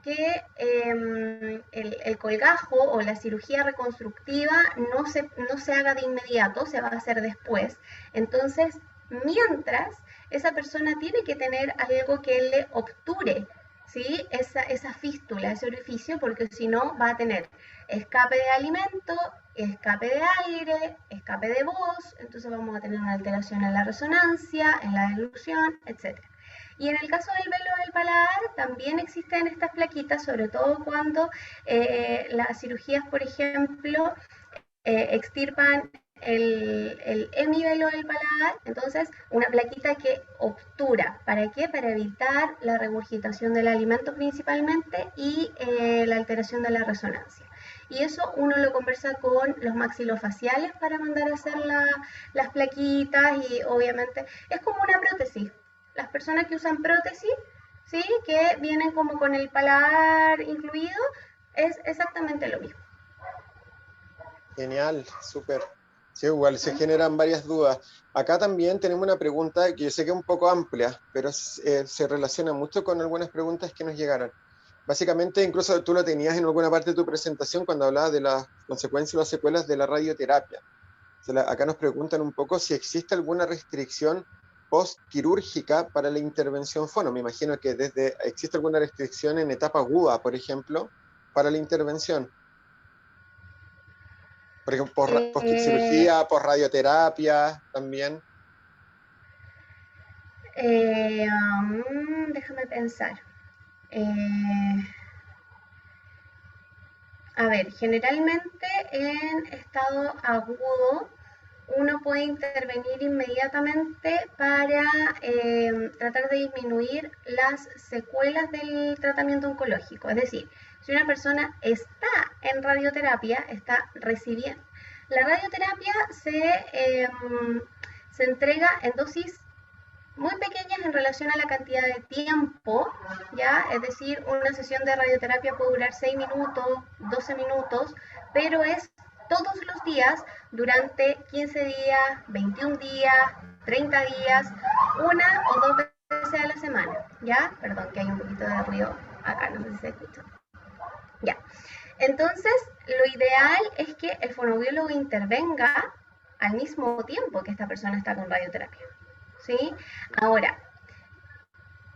que el colgajo o la cirugía reconstructiva no se haga de inmediato, se va a hacer después. Entonces, mientras, esa persona tiene que tener algo que le obture, ¿sí? Esa fístula, ese orificio, porque si no va a tener escape de alimento, escape de aire, escape de voz, entonces vamos a tener una alteración en la resonancia, en la dilución, etc. Y en el caso del velo del paladar también existen estas plaquitas, sobre todo cuando las cirugías, por ejemplo, extirpan el hemivelo del paladar, entonces una plaquita que obtura. ¿Para qué? Para evitar la regurgitación del alimento principalmente y la alteración de la resonancia. Y eso uno lo conversa con los maxilofaciales para mandar a hacer las plaquitas y obviamente es como una prótesis. Las personas que usan prótesis, ¿sí? Que vienen como con el paladar incluido, es exactamente lo mismo. Genial, súper. Sí, igual se generan varias dudas. Acá también tenemos una pregunta que yo sé que es un poco amplia, pero se relaciona mucho con algunas preguntas que nos llegaron. Básicamente, incluso tú lo tenías en alguna parte de tu presentación cuando hablabas de las consecuencias o las secuelas de la radioterapia. Acá nos preguntan un poco si existe alguna restricción postquirúrgica para la intervención fono. Me imagino que existe alguna restricción en etapa aguda, por ejemplo, para la intervención. Por ejemplo, Eh, post-cirugía, post-radioterapia también. Déjame pensar. Eh, a ver, generalmente en estado agudo uno puede intervenir inmediatamente para tratar de disminuir las secuelas del tratamiento oncológico. Es decir, si una persona está en radioterapia, está recibiendo. La radioterapia se entrega en dosis muy pequeñas en relación a la cantidad de tiempo, ¿ya? Es decir, una sesión de radioterapia puede durar 6 minutos, 12 minutos, pero es todos los días durante 15 días, 21 días, 30 días, una o dos veces a la semana, ¿ya? Perdón, que hay un poquito de ruido acá, no sé si se escucha. Ya. Entonces, lo ideal es que el fonoaudiólogo intervenga al mismo tiempo que esta persona está con radioterapia. ¿Sí? Ahora,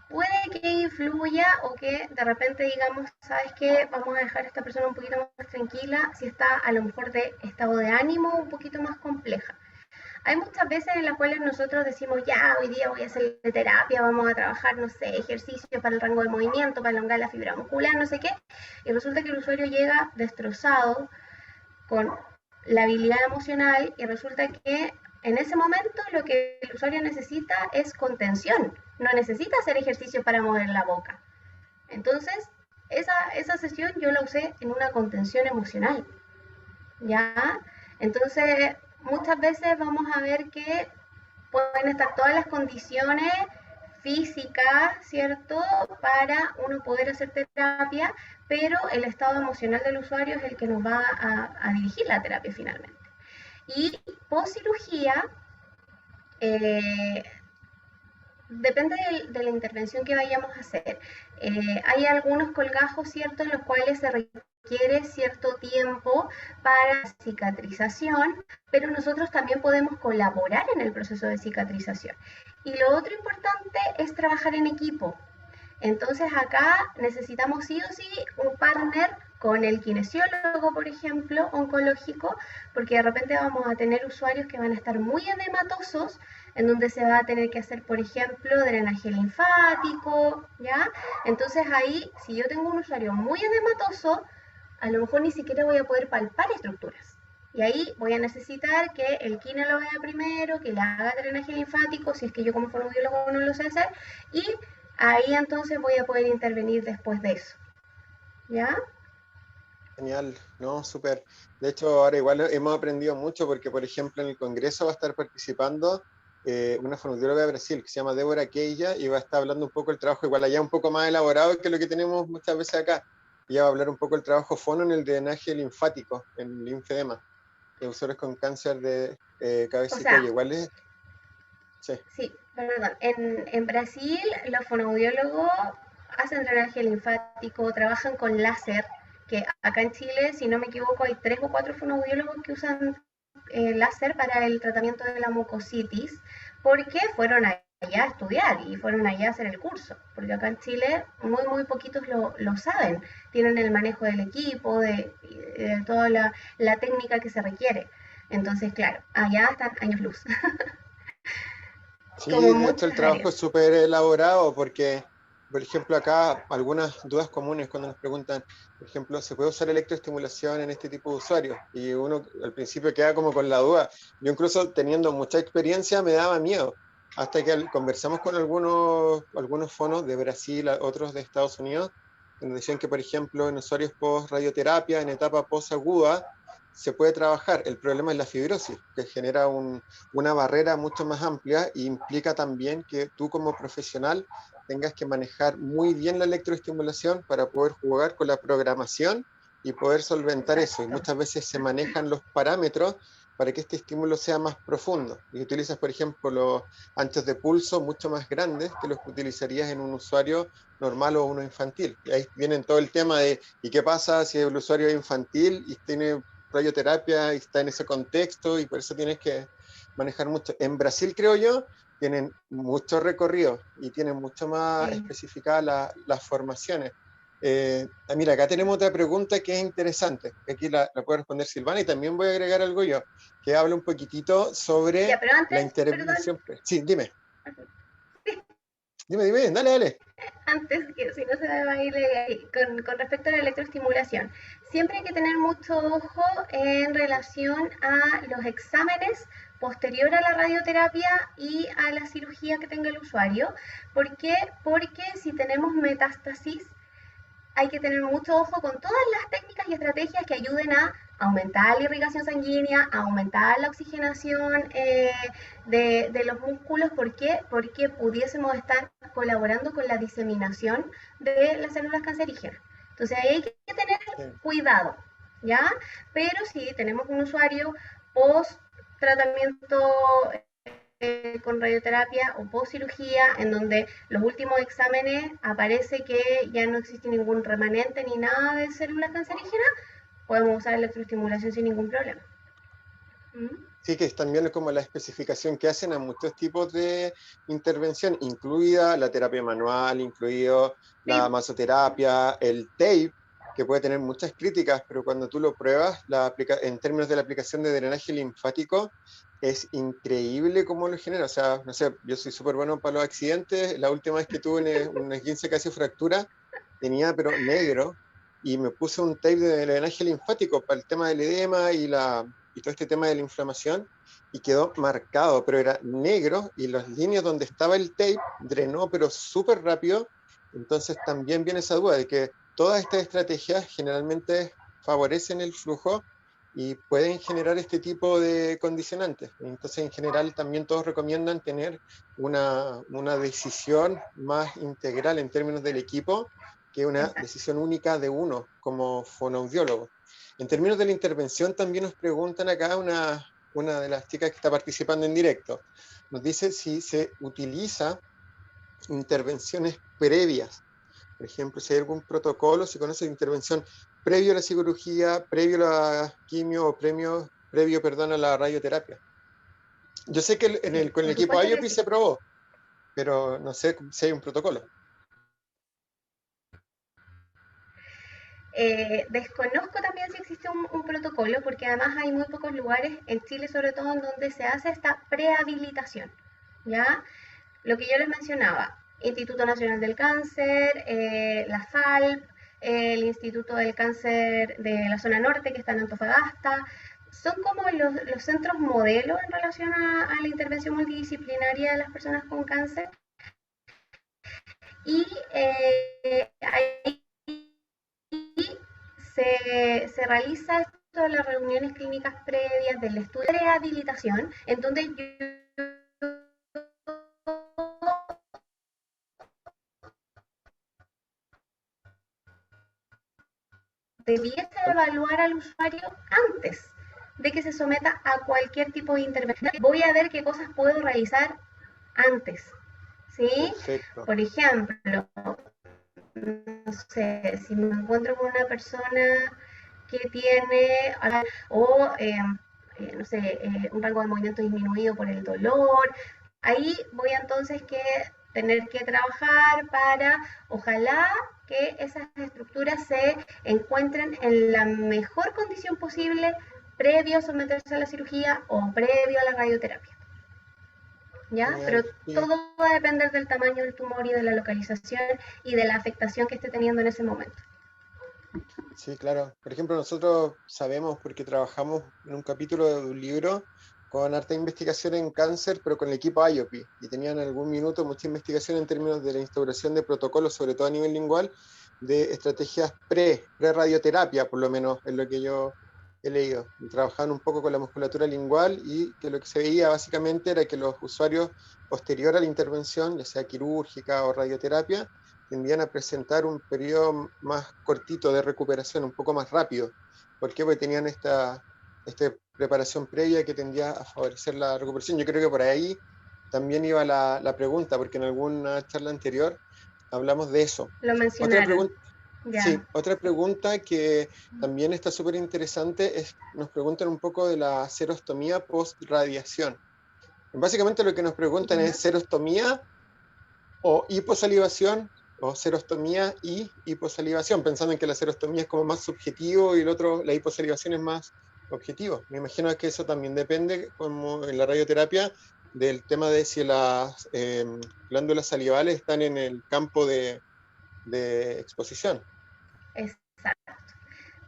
puede que influya o que de repente digamos, ¿sabes qué? Vamos a dejar a esta persona un poquito más tranquila si está a lo mejor de estado de ánimo un poquito más compleja. Hay muchas veces en las cuales nosotros decimos, ya, hoy día voy a hacer terapia, vamos a trabajar, no sé, ejercicio para el rango de movimiento, para elongar la fibra muscular, no sé qué, y resulta que el usuario llega destrozado, con la habilidad emocional y resulta que en ese momento lo que el usuario necesita es contención, no necesita hacer ejercicio para mover la boca. Entonces, esa sesión yo la usé en una contención emocional, ¿ya? Entonces, muchas veces vamos a ver que pueden estar todas las condiciones físicas, ¿cierto? Para uno poder hacer terapia, pero el estado emocional del usuario es el que nos va a dirigir la terapia finalmente. Y post cirugía, eh, depende de la intervención que vayamos a hacer. Hay algunos colgajos, ¿cierto?, en los cuales se requiere cierto tiempo para cicatrización, pero nosotros también podemos colaborar en el proceso de cicatrización. Y lo otro importante es trabajar en equipo. Entonces acá necesitamos sí o sí un partner con el kinesiólogo, por ejemplo, oncológico, porque de repente vamos a tener usuarios que van a estar muy edematosos, en donde se va a tener que hacer, por ejemplo, drenaje linfático, ¿ya? Entonces ahí, si yo tengo un usuario muy edematoso, a lo mejor ni siquiera voy a poder palpar estructuras. Y ahí voy a necesitar que el kine lo vea primero, que le haga drenaje linfático, si es que yo como fonoaudiólogo no lo sé hacer, y ahí entonces voy a poder intervenir después de eso. ¿Ya? Genial, ¿no? Súper. De hecho, ahora igual hemos aprendido mucho porque, por ejemplo, en el Congreso va a estar participando una fonoaudióloga de Brasil que se llama Débora Queilla y va a estar hablando un poco el trabajo, igual allá un poco más elaborado que lo que tenemos muchas veces acá. Ella va a hablar un poco del trabajo fono en el drenaje linfático, en linfedema, de usuarios con cáncer de O cabeza y cuello. sea, Igual es, sí. sí, perdón. En Brasil los fonoaudiólogos hacen drenaje linfático, trabajan con láser, que acá en Chile, si no me equivoco, hay 3 o 4 fonoaudiólogos que usan láser para el tratamiento de la mucositis, porque fueron allá a estudiar y fueron allá a hacer el curso, porque acá en Chile muy poquitos lo saben, tienen el manejo del equipo, de toda la técnica que se requiere. Entonces, claro, allá están años luz, como Sí, en de hecho el muchas trabajo áreas. es súper elaborado porque, por ejemplo, acá algunas dudas comunes cuando nos preguntan, por ejemplo, ¿se puede usar electroestimulación en este tipo de usuarios? Y uno al principio queda como con la duda. Yo incluso teniendo mucha experiencia me daba miedo, hasta que conversamos con algunos fonos de Brasil, otros de Estados Unidos, que nos decían que, por ejemplo, en usuarios post-radioterapia, en etapa post-aguda, se puede trabajar. El problema es la fibrosis, que genera una barrera mucho más amplia e implica también que tú como profesional tengas que manejar muy bien la electroestimulación para poder jugar con la programación y poder solventar eso. Y Exacto. muchas veces se manejan los parámetros para que este estímulo sea más profundo. Y utilizas, por ejemplo, los anchos de pulso mucho más grandes que los que utilizarías en un usuario normal o uno infantil. Y ahí viene todo el tema de, ¿y qué pasa si el usuario es infantil y tiene radioterapia y está en ese contexto y por eso tienes que manejar mucho? En Brasil, creo yo, tienen mucho recorrido y tienen mucho más Sí. especificadas las formaciones. Mira, acá tenemos otra pregunta que es interesante. Aquí la puede responder Silvana y también voy a agregar algo yo, que habla un poquitito Ya, sobre pero la antes, perdón, intervención. Sí, dime, dale. antes que si no se me va a ir con respecto a la electroestimulación, siempre hay que tener mucho ojo en relación a los exámenes posterior a la radioterapia y a la cirugía que tenga el usuario. ¿Por qué? Porque si tenemos metástasis, hay que tener mucho ojo con todas las técnicas y estrategias que ayuden a aumentar la irrigación sanguínea, a aumentar la oxigenación de los músculos. ¿Por qué? Porque pudiésemos estar colaborando con la diseminación de las células cancerígenas. Entonces ahí hay que tener Sí. cuidado, ¿ya? Pero si tenemos un usuario post tratamiento con radioterapia o post cirugía, en donde los últimos exámenes aparece que ya no existe ningún remanente ni nada de células cancerígenas, podemos usar electroestimulación sin ningún problema. ¿Mm? Sí, que es también como la especificación que hacen a muchos tipos de intervención, incluida la terapia manual, incluido la Sí, masoterapia, el tape, que puede tener muchas críticas, pero cuando tú lo pruebas, en términos de la aplicación de drenaje linfático, es increíble cómo lo genera. O sea, no sé, yo soy súper bueno para los accidentes. La última vez que tuve un esguince casi fractura, tenía pero negro, y me puse un tape de drenaje linfático para el tema del edema y todo este tema de la inflamación, y quedó marcado, pero era negro y las líneas donde estaba el tape drenó, pero súper rápido. Entonces también viene esa duda de que todas estas estrategias generalmente favorecen el flujo y pueden generar este tipo de condicionantes. Entonces, en general, también todos recomiendan tener una decisión más integral en términos del equipo que una exacto. decisión única de uno como fonoaudiólogo. En términos de la intervención, también nos preguntan acá una de las chicas que está participando en directo. Nos dice si se utiliza intervenciones previas. Por ejemplo, si hay algún protocolo, si conoce intervención previo a la cirugía, previo a la quimio o previo, perdón, a la radioterapia. Yo sé que Sí, con el por equipo supuesto que IOPI sí. se probó, pero no sé si hay un protocolo. Desconozco también si existe un protocolo, porque además hay muy pocos lugares, en Chile sobre todo, en donde se hace esta prehabilitación, ¿ya? Lo que yo les mencionaba, Instituto Nacional del Cáncer, la FALP, el Instituto del Cáncer de la Zona Norte, que está en Antofagasta, son como los centros modelo en relación a la intervención multidisciplinaria de las personas con cáncer. Y ahí se realiza esto de las reuniones clínicas previas del estudio de rehabilitación, en donde yo debiese evaluar al usuario antes de que se someta a cualquier tipo de intervención. Voy a ver qué cosas puedo realizar antes, ¿sí? Perfecto. Por ejemplo, no sé, si me encuentro con una persona que tiene o no sé, un rango de movimiento disminuido por el dolor, ahí voy entonces que tener que trabajar para, ojalá que esas estructuras se encuentren en la mejor condición posible previo a someterse a la cirugía o previo a la radioterapia. ¿Ya? Pero Genial. Sí. todo va a depender del tamaño del tumor y de la localización y de la afectación que esté teniendo en ese momento. Sí, claro. Por ejemplo, nosotros sabemos porque trabajamos en un capítulo de un libro con harta investigación en cáncer, pero con el equipo IOP, y tenían en algún minuto mucha investigación en términos de la instauración de protocolos, sobre todo a nivel lingual, de estrategias pre-radioterapia, por lo menos es lo que yo he leído. Y trabajaban un poco con la musculatura lingual y que lo que se veía básicamente era que los usuarios posterior a la intervención, ya sea quirúrgica o radioterapia, tendían a presentar un periodo más cortito de recuperación, un poco más rápido. ¿Por qué? Porque tenían esta preparación previa que tendía a favorecer la recuperación. Yo creo que por ahí también iba la pregunta, porque en alguna charla anterior hablamos de eso. Lo Otra mencionaron, pregunta, ya. sí, otra pregunta que también está súper interesante es, nos preguntan un poco de la serostomía post-radiación. Básicamente lo que nos preguntan Ya. es serostomía o hiposalivación o serostomía y hiposalivación, pensando en que la serostomía es como más subjetivo y el otro, la hiposalivación es más objetivo. Me imagino que eso también depende, como en la radioterapia, del tema de si las glándulas salivales están en el campo de exposición. Exacto.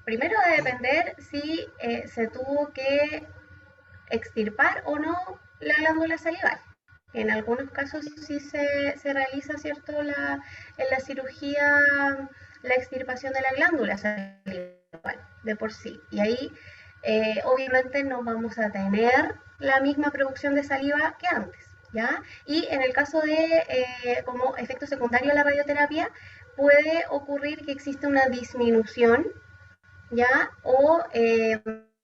Primero va a depender si se tuvo que extirpar o no la glándula salival. En algunos casos sí se realiza, ¿cierto?, en la cirugía la extirpación de la glándula salival de por sí. Y ahí obviamente no vamos a tener la misma producción de saliva que antes, ¿ya? Y en el caso de como efecto secundario a la radioterapia, puede ocurrir que existe una disminución, ¿ya? O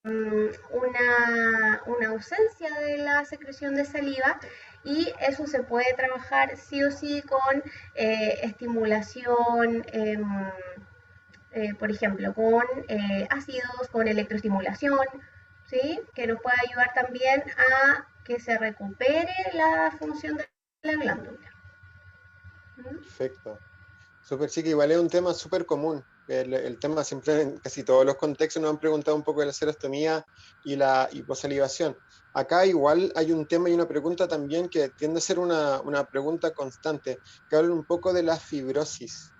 una ausencia de la secreción de saliva, y eso se puede trabajar sí o sí con estimulación, por ejemplo, con ácidos, con electroestimulación, ¿sí? Que nos puede ayudar también a que se recupere la función de la glándula. ¿Mm? Perfecto. Súper, sí, que igual es un tema súper común. El tema siempre en casi todos los contextos nos han preguntado un poco de la serostomía y la hiposalivación. Acá igual hay un tema y una pregunta también que tiende a ser una pregunta constante, que habla un poco de la fibrosis.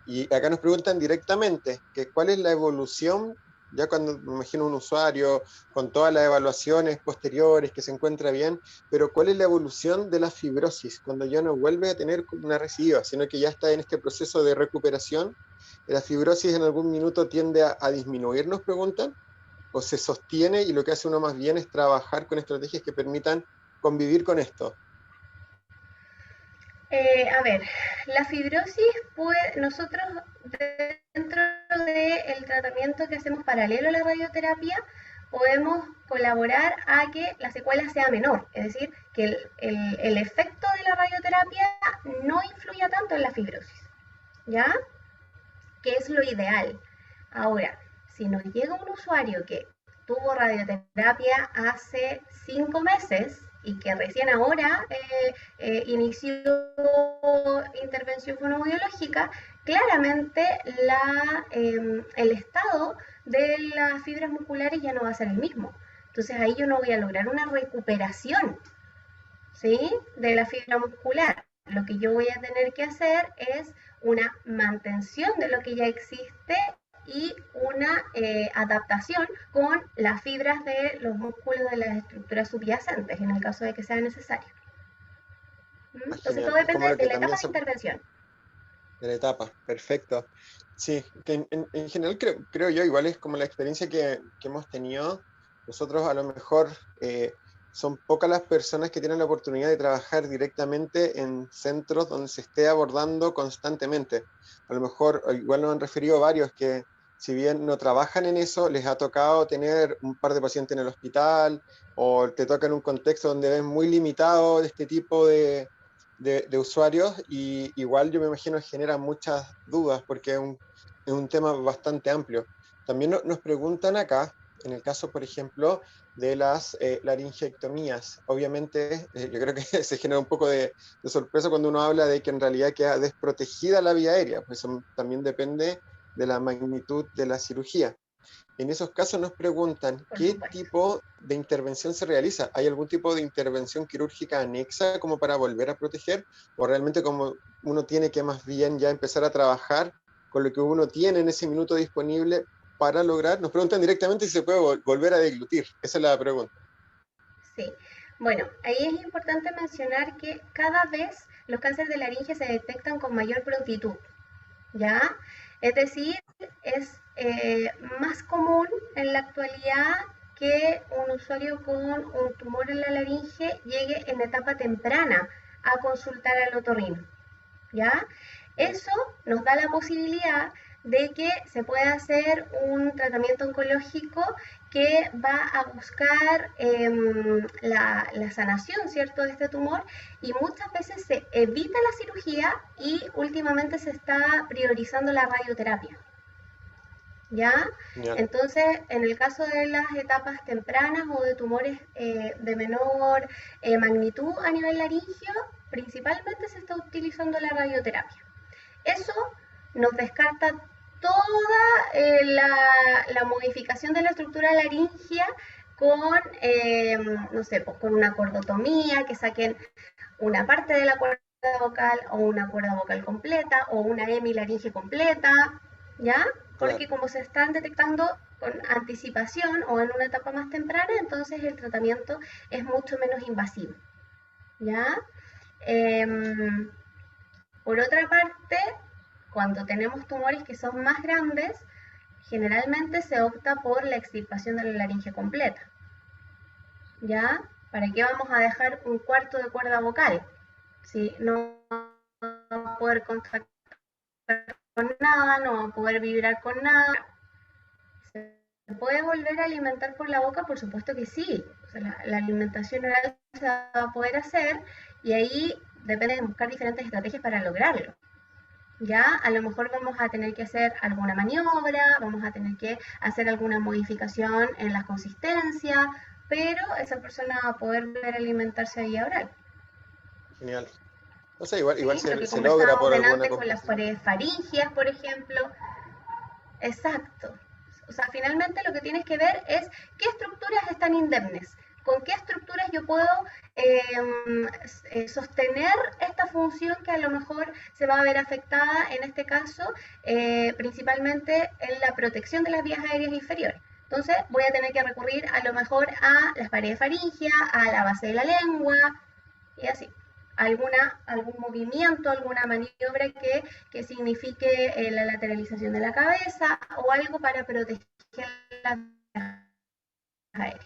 Y acá nos preguntan directamente que cuál es la evolución, ya cuando me imagino un usuario con todas las evaluaciones posteriores que se encuentra bien, pero cuál es la evolución de la fibrosis cuando ya no vuelve a tener una recidiva, sino que ya está en este proceso de recuperación. ¿La fibrosis en algún minuto tiende a disminuir, nos preguntan, o se sostiene y lo que hace uno más bien es trabajar con estrategias que permitan convivir con esto? A ver, la fibrosis puede, nosotros dentro del tratamiento que hacemos paralelo a la radioterapia, podemos colaborar a que la secuela sea menor, es decir, que el efecto de la radioterapia no influya tanto en la fibrosis, ¿ya? Que es lo ideal. Ahora, si nos llega un usuario que tuvo radioterapia hace 5 meses y que recién ahora inició intervención fonoaudiológica, claramente el estado de las fibras musculares ya no va a ser el mismo. Entonces ahí yo no voy a lograr una recuperación, ¿sí?, de la fibra muscular. Lo que yo voy a tener que hacer es una mantención de lo que ya existe y una adaptación con las fibras de los músculos de las estructuras subyacentes, en el caso de que sea necesario. Ah, Entonces todo genial, es como depende lo de que la también etapa de se... intervención. De la etapa, perfecto. Sí, que en general creo yo, igual es como la experiencia que hemos tenido. Nosotros a lo mejor son pocas las personas que tienen la oportunidad de trabajar directamente en centros donde se esté abordando constantemente. A lo mejor, igual nos han referido varios que si bien no trabajan en eso, les ha tocado tener un par de pacientes en el hospital, o te toca en un contexto donde es muy limitado este tipo de usuarios, y igual yo me imagino genera muchas dudas porque es un tema bastante amplio. También nos preguntan acá, en el caso, por ejemplo, de las laringectomías. Obviamente, yo creo que se genera un poco de sorpresa cuando uno habla de que en realidad queda desprotegida la vía aérea, pues eso también depende de la magnitud de la cirugía. En esos casos nos preguntan por qué supuesto. tipo de intervención se realiza. ¿Hay algún tipo de intervención quirúrgica anexa como para volver a proteger? ¿O realmente como uno tiene que más bien ya empezar a trabajar con lo que uno tiene en ese minuto disponible para lograr? Nos preguntan directamente si se puede volver a deglutir. Esa es la pregunta. Sí. Bueno, ahí es importante mencionar que cada vez los cánceres de laringe se detectan con mayor prontitud, ¿ya? Es decir, es más común en la actualidad que un usuario con un tumor en la laringe llegue en etapa temprana a consultar al otorrino, ¿ya? Bien. Eso nos da la posibilidad de que se pueda hacer un tratamiento oncológico que va a buscar la sanación, ¿cierto?, de este tumor, y muchas veces se evita la cirugía y últimamente se está priorizando la radioterapia. ¿Ya? Genial. Entonces, en el caso de las etapas tempranas o de tumores de menor magnitud a nivel laringio, principalmente se está utilizando la radioterapia. Eso nos descarta toda la modificación de la estructura laringea con, no sé, pues con una cordotomía, que saquen una parte de la cuerda vocal o una cuerda vocal completa o una hemilaringe completa, ¿ya? Claro. Porque como se están detectando con anticipación o en una etapa más temprana, entonces el tratamiento es mucho menos invasivo, ¿ya? Em, por otra parte, cuando tenemos tumores que son más grandes, generalmente se opta por la extirpación de la laringe completa, ¿ya? ¿Para qué vamos a dejar un cuarto de cuerda vocal? Si no va a poder contactar con nada, no va a poder vibrar con nada. ¿Se puede volver a alimentar por la boca? Por supuesto que sí. O sea, la alimentación oral se va a poder hacer y ahí depende de buscar diferentes estrategias para lograrlo. Ya a lo mejor vamos a tener que hacer alguna maniobra, vamos a tener que hacer alguna modificación en la consistencia, pero esa persona va a poder volver a alimentarse vía oral. Genial. O sea, igual ¿Sí? Lo que se logra conversábamos por alguna delante con las complicación. paredes faringias, por ejemplo. Exacto. O sea, finalmente lo que tienes que ver es qué estructuras están indemnes, con qué estructuras yo puedo sostener esta función que a lo mejor se va a ver afectada, en este caso, principalmente en la protección de las vías aéreas inferiores. Entonces voy a tener que recurrir a lo mejor a las paredes faringias, a la base de la lengua y así. Algún movimiento, alguna maniobra que signifique la lateralización de la cabeza o algo para proteger las vías aéreas.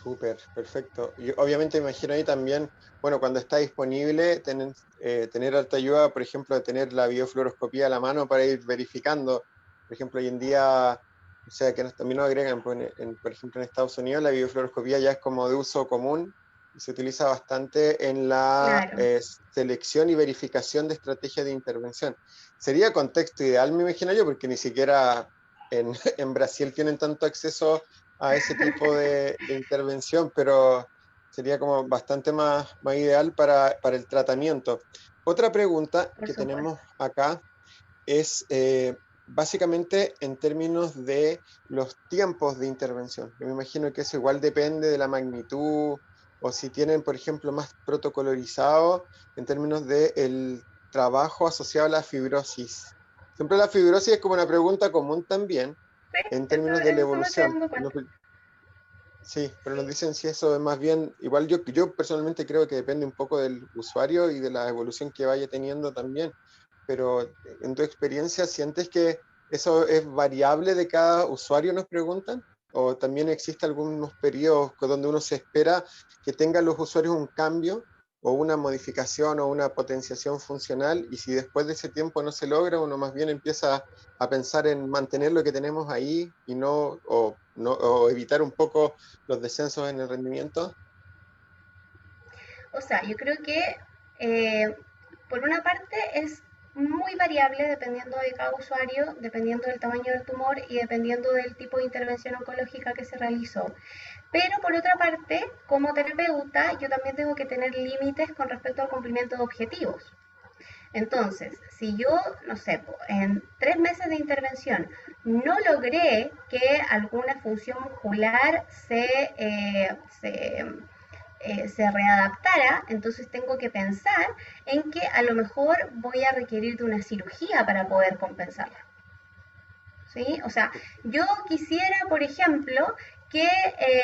Súper, perfecto. Y obviamente imagino ahí también, bueno, cuando está disponible, tener alta ayuda, por ejemplo, de tener la biofluoroscopía a la mano para ir verificando. Por ejemplo, hoy en día, o sea, que también nos agregan, pues, por ejemplo, en Estados Unidos, la biofluoroscopía ya es como de uso común y se utiliza bastante en la Claro, selección y verificación de estrategias de intervención. Sería contexto ideal, me imagino yo, porque ni siquiera en, en Brasil tienen tanto acceso a ese tipo de intervención, pero sería como bastante más ideal para el tratamiento. Otra pregunta por que supuesto. tenemos acá es básicamente en términos de los tiempos de intervención. Yo me imagino que eso igual depende de la magnitud o si tienen, por ejemplo, más protocolorizado en términos del trabajo asociado a la fibrosis. Siempre la fibrosis es como una pregunta común también Sí, en términos de la eso me estoy evolución. dando cuenta. Sí, pero nos Sí, dicen si eso es más bien, igual yo personalmente creo que depende un poco del usuario y de la evolución que vaya teniendo también, pero en tu experiencia, ¿sientes que eso es variable de cada usuario, nos preguntan? ¿O también existe algunos periodos donde uno se espera que tengan los usuarios un cambio? o una modificación o una potenciación funcional, y si después de ese tiempo no se logra, uno más bien empieza a pensar en mantener lo que tenemos ahí y o evitar un poco los descensos en el rendimiento. O sea, yo creo que por una parte es muy variable dependiendo de cada usuario, dependiendo del tamaño del tumor y dependiendo del tipo de intervención oncológica que se realizó. Pero por otra parte, como terapeuta, yo también tengo que tener límites con respecto al cumplimiento de objetivos. Entonces, si yo, no sé, en 3 meses de intervención no logré que alguna función muscular se readaptara, entonces tengo que pensar en que a lo mejor voy a requerir de una cirugía para poder compensarla. ¿Sí? O sea, yo quisiera, por ejemplo, que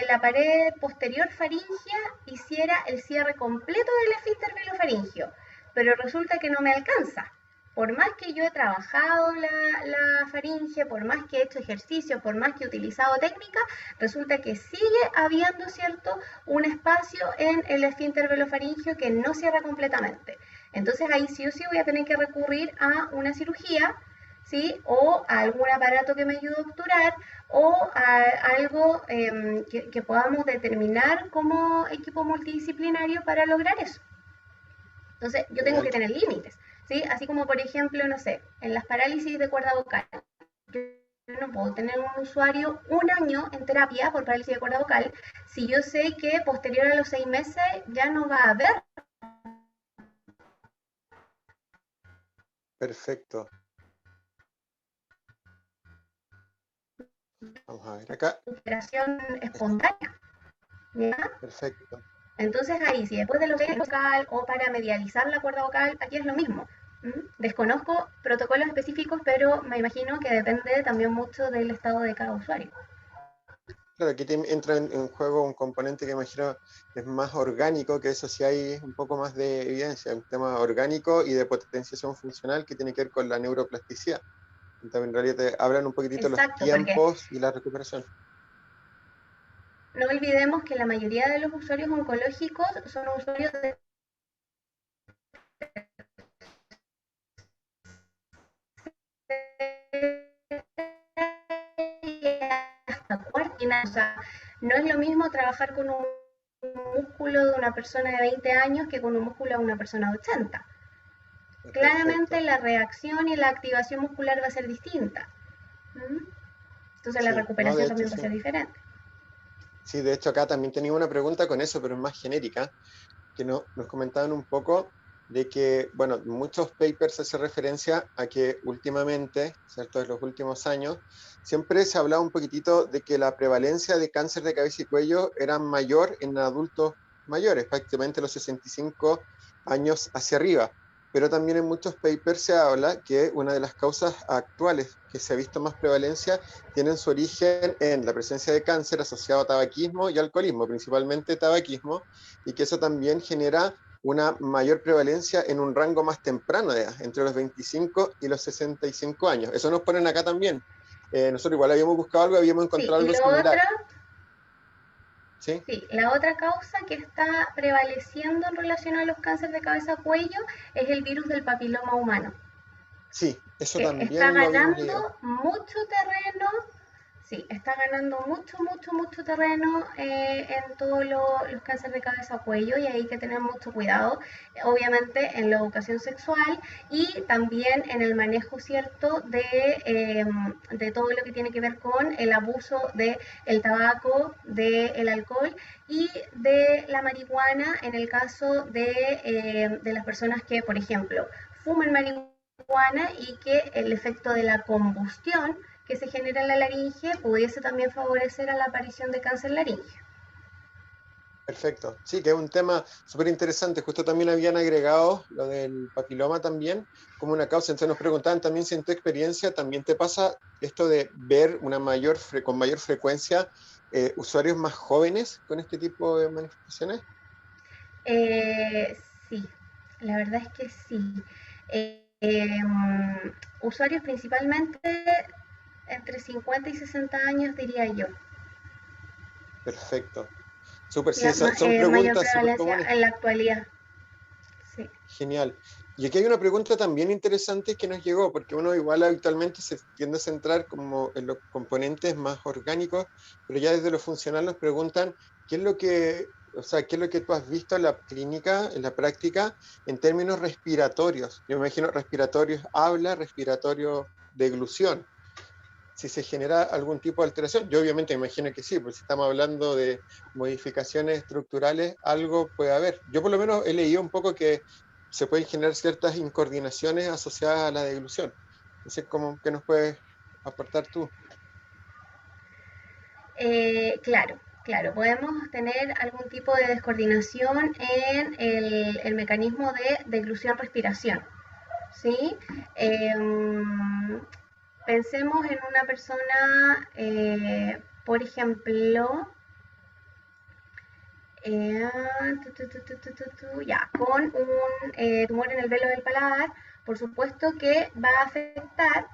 la pared posterior faríngea hiciera el cierre completo del esfínter velofaringio, pero resulta que no me alcanza. Por más que yo he trabajado la faringe, por más que he hecho ejercicio, por más que he utilizado técnica, resulta que sigue habiendo, ¿cierto?, un espacio en el esfínter velofaringio que no cierra completamente. Entonces ahí sí o sí voy a tener que recurrir a una cirugía, ¿sí? O a algún aparato que me ayude a obturar, o a algo que podamos determinar como equipo multidisciplinario para lograr eso. Entonces, yo tengo que Genial. tener límites, ¿sí? Así como, por ejemplo, no sé, en las parálisis de cuerda vocal, yo no puedo tener un usuario 1 año en terapia por parálisis de cuerda vocal si yo sé que posterior a los 6 meses ya no va a haber Perfecto. Vamos a ver acá. recuperación espontánea, ¿ya? Perfecto. Entonces ahí, si después de los vocal o para medializar la cuerda vocal, aquí es lo mismo. Desconozco protocolos específicos, pero me imagino que depende también mucho del estado de cada usuario. Claro, aquí entra en juego un componente que imagino es más orgánico, que eso sí hay un poco más de evidencia, un tema orgánico y de potenciación funcional que tiene que ver con la neuroplasticidad. Entonces, en realidad te hablan un poquitito de los Exacto, porque tiempos y la recuperación. no olvidemos que la mayoría de los usuarios oncológicos son usuarios de hasta cuarta, o sea, no es lo mismo trabajar con un músculo de una persona de 20 años que con un músculo de una persona de 80. Claramente Perfecto. la reacción y la activación muscular va a ser distinta. Entonces la Sí, no, de recuperación hecho también va a sí. ser diferente. Sí, de hecho acá también tenía una pregunta con eso, pero es más genérica, que nos comentaban un poco de que, bueno, muchos papers hacen referencia a que últimamente, ¿cierto? En los últimos años, siempre se hablaba un poquitito de que la prevalencia de cáncer de cabeza y cuello era mayor en adultos mayores, prácticamente los 65 años hacia arriba. Pero también en muchos papers se habla que una de las causas actuales que se ha visto más prevalencia tienen su origen en la presencia de cáncer asociado a tabaquismo y alcoholismo, principalmente tabaquismo, y que eso también genera una mayor prevalencia en un rango más temprano de edad, entre los 25 y los 65 años. Eso nos ponen acá también. Nosotros igual habíamos buscado algo, habíamos Sí, encontrado y algo lo similar. otro, ¿Sí? sí, la otra causa que está prevaleciendo en relación a los cánceres de cabeza-cuello es el virus del papiloma humano, Sí, eso que está también lo habíamos ganando leído. mucho terreno. Sí, está ganando mucho, mucho, mucho terreno en todos los cánceres de cabeza a cuello, y hay que tener mucho cuidado, obviamente en la educación sexual y también en el manejo, ¿cierto?, de todo lo que tiene que ver con el abuso del tabaco, del alcohol y de la marihuana en el caso de las personas que, por ejemplo, fuman marihuana y que el efecto de la combustión que se genera en la laringe pudiese también favorecer a la aparición de cáncer laringe. Perfecto. Sí, que es un tema súper interesante. Justo también habían agregado lo del papiloma también como una causa. Entonces nos preguntaban también si en tu experiencia también te pasa esto de ver con mayor frecuencia usuarios más jóvenes con este tipo de manifestaciones. Eh, sí, la verdad es que sí. Eh, eh, Usuarios principalmente entre 50 y 60 años, diría yo. Perfecto. Súper, sí, La son mayor preguntas súper prevalencia comunes. en la actualidad. Genial. Y aquí hay una pregunta también interesante que nos llegó, porque uno igual habitualmente se tiende a centrar como en los componentes más orgánicos, pero ya desde lo funcional nos preguntan qué es lo que, o sea, qué es lo que tú has visto en la clínica, en la práctica, en términos respiratorios. Yo me imagino respiratorios habla, respiratorio deglución. Si se genera algún tipo de alteración, yo obviamente me imagino que sí, porque si estamos hablando de modificaciones estructurales, algo puede haber. Yo por lo menos he leído un poco que se pueden generar ciertas incoordinaciones asociadas a la deglución. No sé cómo, ¿qué nos puedes aportar tú? Claro, claro, podemos tener algún tipo de descoordinación en el mecanismo de deglución-respiración, ¿sí? Pensemos en una persona, por ejemplo, eh, ya, con un tumor en el velo del paladar, por supuesto que va a afectar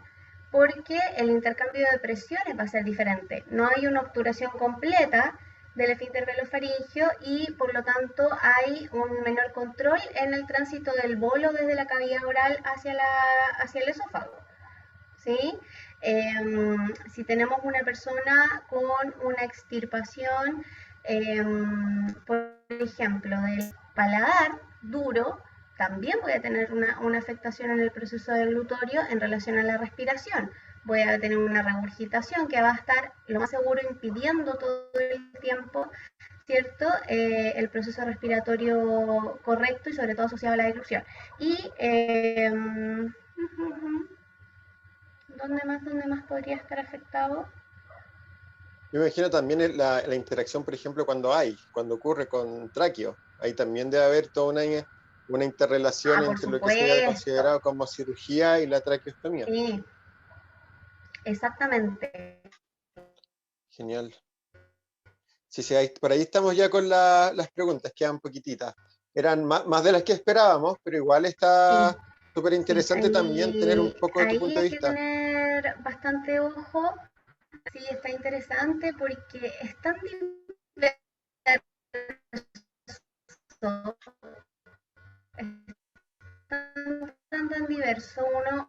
porque el intercambio de presiones va a ser diferente. No hay una obturación completa del esfínter velofaringeo y por lo tanto hay un menor control en el tránsito del bolo desde la cavidad oral hacia el esófago. ¿Sí? Si tenemos una persona con una extirpación, por ejemplo, del paladar duro, también voy a tener una afectación en el proceso deglutorio en relación a la respiración. Voy a tener una regurgitación que va a estar lo más seguro impidiendo todo el tiempo, ¿cierto? El proceso respiratorio correcto y sobre todo asociado a la deglución. Y dónde más podría estar afectado? Yo me imagino también la interacción, por ejemplo, cuando ocurre con tráqueo. Ahí también debe haber toda una interrelación Por entre lo que sería supuesto. considerado como cirugía y la traqueostomía. Sí, exactamente. Genial. Sí, sí, por ahí estamos ya con las preguntas, quedan poquititas. Eran más de las que esperábamos, pero igual Sí, está súper sí. interesante también tener un poco de tu Ahí punto de hay que vista. tener bastante ojo. Sí, está interesante porque es tan diverso, tan diverso, uno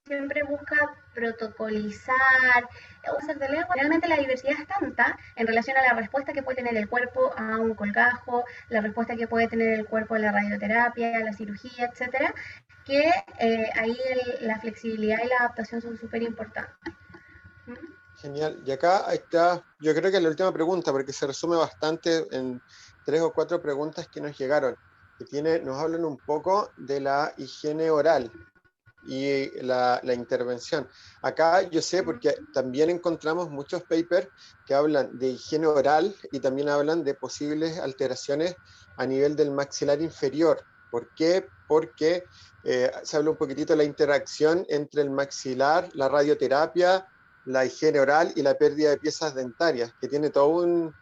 siempre busca protocolizar, usar de lengua. Realmente la diversidad es tanta en relación a la respuesta que puede tener el cuerpo a un colgajo, la respuesta que puede tener el cuerpo a la radioterapia, a la cirugía, etcétera, que ahí la flexibilidad y la adaptación son súper importantes. Genial. Y acá está, yo creo que la última pregunta, porque se resume bastante en 3 o 4 preguntas que nos llegaron, nos hablan un poco de la higiene oral y la intervención. Acá yo sé, porque también encontramos muchos papers que hablan de higiene oral y también hablan de posibles alteraciones a nivel del maxilar inferior. ¿Por qué? Porque se habla un poquitito de la interacción entre el maxilar, la radioterapia, la higiene oral y la pérdida de piezas dentarias, que tiene todo un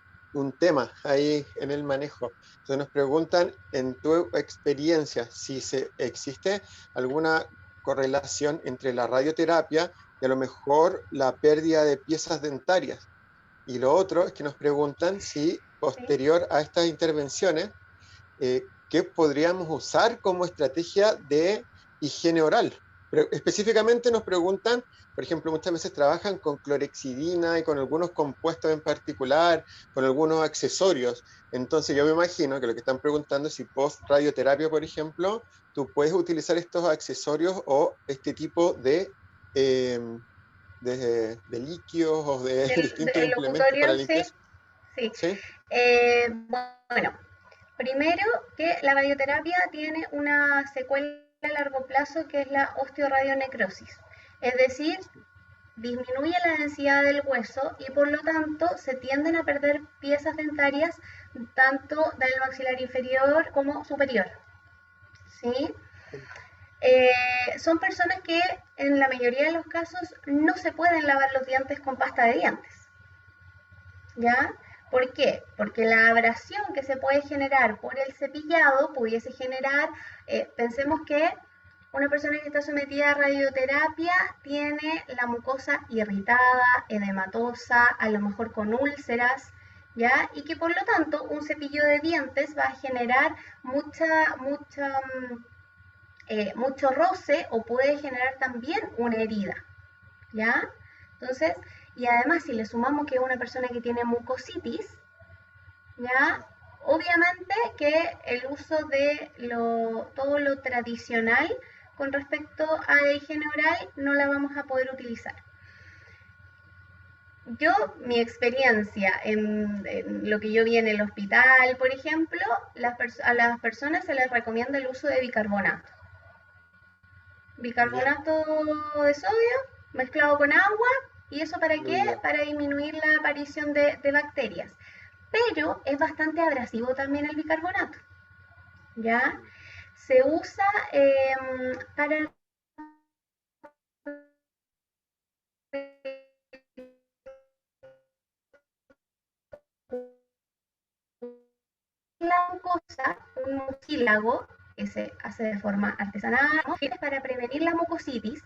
tema ahí en el manejo. Entonces nos preguntan, en tu experiencia, si existe alguna correlación entre la radioterapia y a lo mejor la pérdida de piezas dentarias. Y lo otro es que nos preguntan si ¿Sí? posterior a estas intervenciones, ¿qué podríamos usar como estrategia de higiene oral? Pero específicamente nos preguntan, por ejemplo, muchas veces trabajan con clorexidina y con algunos compuestos en particular, con algunos accesorios. Entonces yo me imagino que lo que están preguntando es si post radioterapia, por ejemplo, tú puedes utilizar estos accesorios o este tipo eh, de líquidos o de distintos Del implementos para locutorio, sí. limpieza. Sí. ¿Sí? Bueno, primero que la radioterapia tiene una secuela a largo plazo que es la osteoradionecrosis. Es decir, disminuye la densidad del hueso y por lo tanto se tienden a perder piezas dentarias tanto del maxilar inferior como superior. ¿Sí? Son personas que en la mayoría de los casos no se pueden lavar los dientes con pasta de dientes. ¿Ya? ¿Por qué? Porque la abrasión que se puede generar por el cepillado pudiese generar, pensemos que una persona que está sometida a radioterapia tiene la mucosa irritada, edematosa, a lo mejor con úlceras, ¿ya? Y que por lo tanto un cepillo de dientes va a generar mucha mucho roce o puede generar también una herida, ¿ya? Entonces, y además si le sumamos que es una persona que tiene mucositis, ¿ya? Obviamente que el uso de todo lo tradicional con respecto a la higiene oral no la vamos a poder utilizar. Yo, mi experiencia en lo que yo vi en el hospital, por ejemplo, a las personas se les recomienda el uso de bicarbonato. Ya, Bicarbonato de sodio mezclado con agua. ¿Y eso para muy qué? bien. Para disminuir la aparición de bacterias. Pero es bastante abrasivo también el bicarbonato, ¿ya? Se usa para la mucosa, un mucílago que se hace de forma artesanal, ¿no? Para prevenir la mucositis,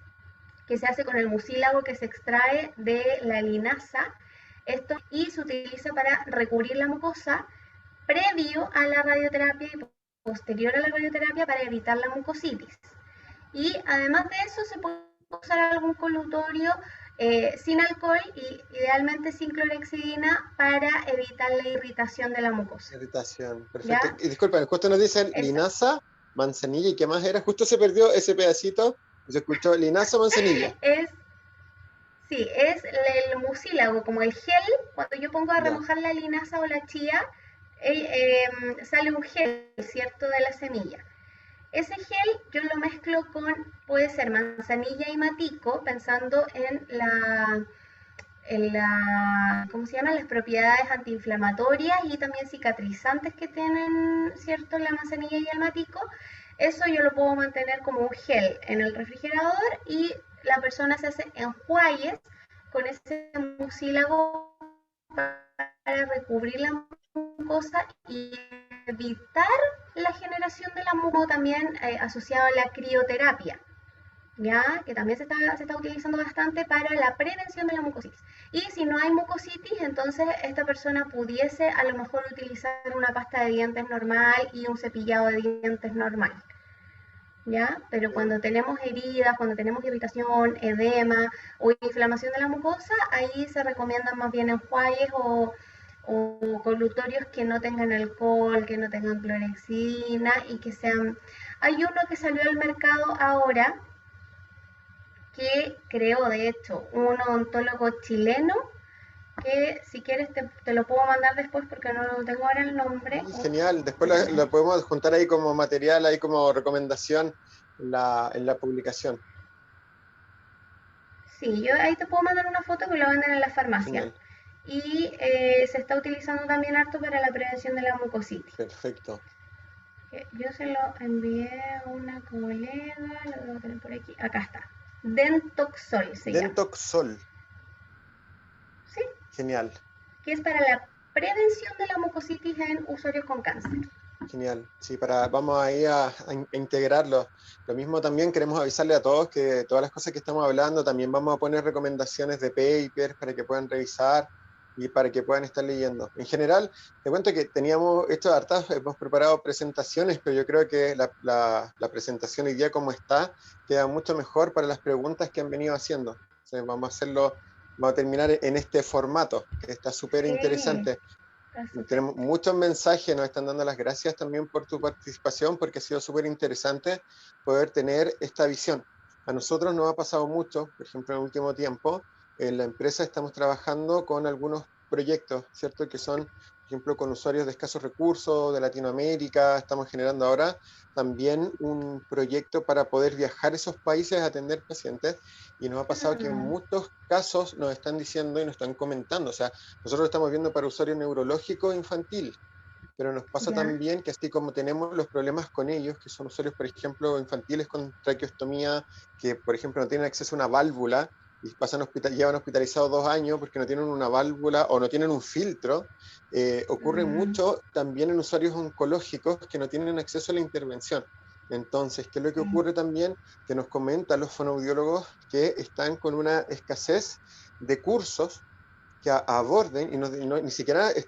que se hace con el mucílago que se extrae de la linaza, esto, y se utiliza para recubrir la mucosa previo a la radioterapia y posterior a la radioterapia para evitar la mucositis. Y además de eso se puede usar algún colutorio sin alcohol y idealmente sin clorexidina para evitar la irritación de la mucosa. Irritación, perfecto. ¿Ya? Y disculpen, justo nos dicen Esa. linaza, manzanilla, ¿y qué más era? Justo se perdió ese pedacito, y se escuchó linaza, manzanilla. Es, sí, es el mucílago, como el gel, cuando yo pongo a Ya, remojar la linaza o la chía, sale un gel, ¿cierto?, de la semilla. Ese gel yo lo mezclo con, puede ser manzanilla y matico, pensando ¿cómo se llama? Las propiedades antiinflamatorias y también cicatrizantes que tienen, ¿cierto?, la manzanilla y el matico. Eso yo lo puedo mantener como un gel en el refrigerador y la persona se hace enjuagues con ese mucílago para recubrir la mucosa y evitar la generación de la mucosa, también asociado a la crioterapia, ya que también se está utilizando bastante para la prevención de la mucositis. Y si no hay mucositis, entonces esta persona pudiese a lo mejor utilizar una pasta de dientes normal y un cepillado de dientes normal. ¿Ya? Pero bien. cuando tenemos heridas, cuando tenemos irritación, edema o inflamación de la mucosa, ahí se recomiendan más bien enjuagues o colutorios que no tengan alcohol, que no tengan clorexidina y que sean... Hay uno que salió al mercado ahora que creó, de hecho, un odontólogo chileno, que si quieres te lo puedo mandar después porque no lo tengo ahora el nombre. Genial, después lo podemos juntar ahí como material, ahí como recomendación en la publicación. Sí, yo ahí te puedo mandar una foto que lo venden en la farmacia. Genial, Y se está utilizando también harto para la prevención de la mucositis. perfecto. Yo se lo envié a una colega, lo debo tener por aquí. Acá está. Dentoxol se llama. Dentoxol, ¿Sí? genial. Que es para la prevención de la mucositis en usuarios con cáncer. Genial, sí, vamos ahí a integrarlo. Lo mismo también queremos avisarle a todos que todas las cosas que estamos hablando, también vamos a poner recomendaciones de papers para que puedan revisar y para que puedan estar leyendo. En general, te cuento que teníamos hecho hartas, hemos preparado presentaciones, pero yo creo que la presentación hoy día como está, queda mucho mejor para las preguntas que han venido haciendo. Entonces, vamos a terminar en este formato, que está súper Sí, interesante. está súper. Tenemos muchos mensajes, nos están dando las gracias también por tu participación, porque ha sido súper interesante poder tener esta visión. A nosotros nos ha pasado mucho, por ejemplo, en el último tiempo, en la empresa estamos trabajando con algunos proyectos, ¿cierto? Que son, por ejemplo, con usuarios de escasos recursos de Latinoamérica. Estamos generando ahora también un proyecto para poder viajar a esos países a atender pacientes. Y nos ha pasado que en Ah, muchos casos nos están diciendo y nos están comentando, o sea, nosotros lo estamos viendo para usuario neurológico infantil, pero nos pasa ya. también que así como tenemos los problemas con ellos, que son usuarios, por ejemplo, infantiles con traqueostomía, que por ejemplo no tienen acceso a una válvula y llevan hospitalizados 2 años porque no tienen una válvula o no tienen un filtro, ocurre Mm, mucho también en usuarios oncológicos que no tienen acceso a la intervención. Entonces, ¿qué es lo que sí. ocurre también? Que nos comentan los fonoaudiólogos que están con una escasez de cursos que aborden, y ni siquiera es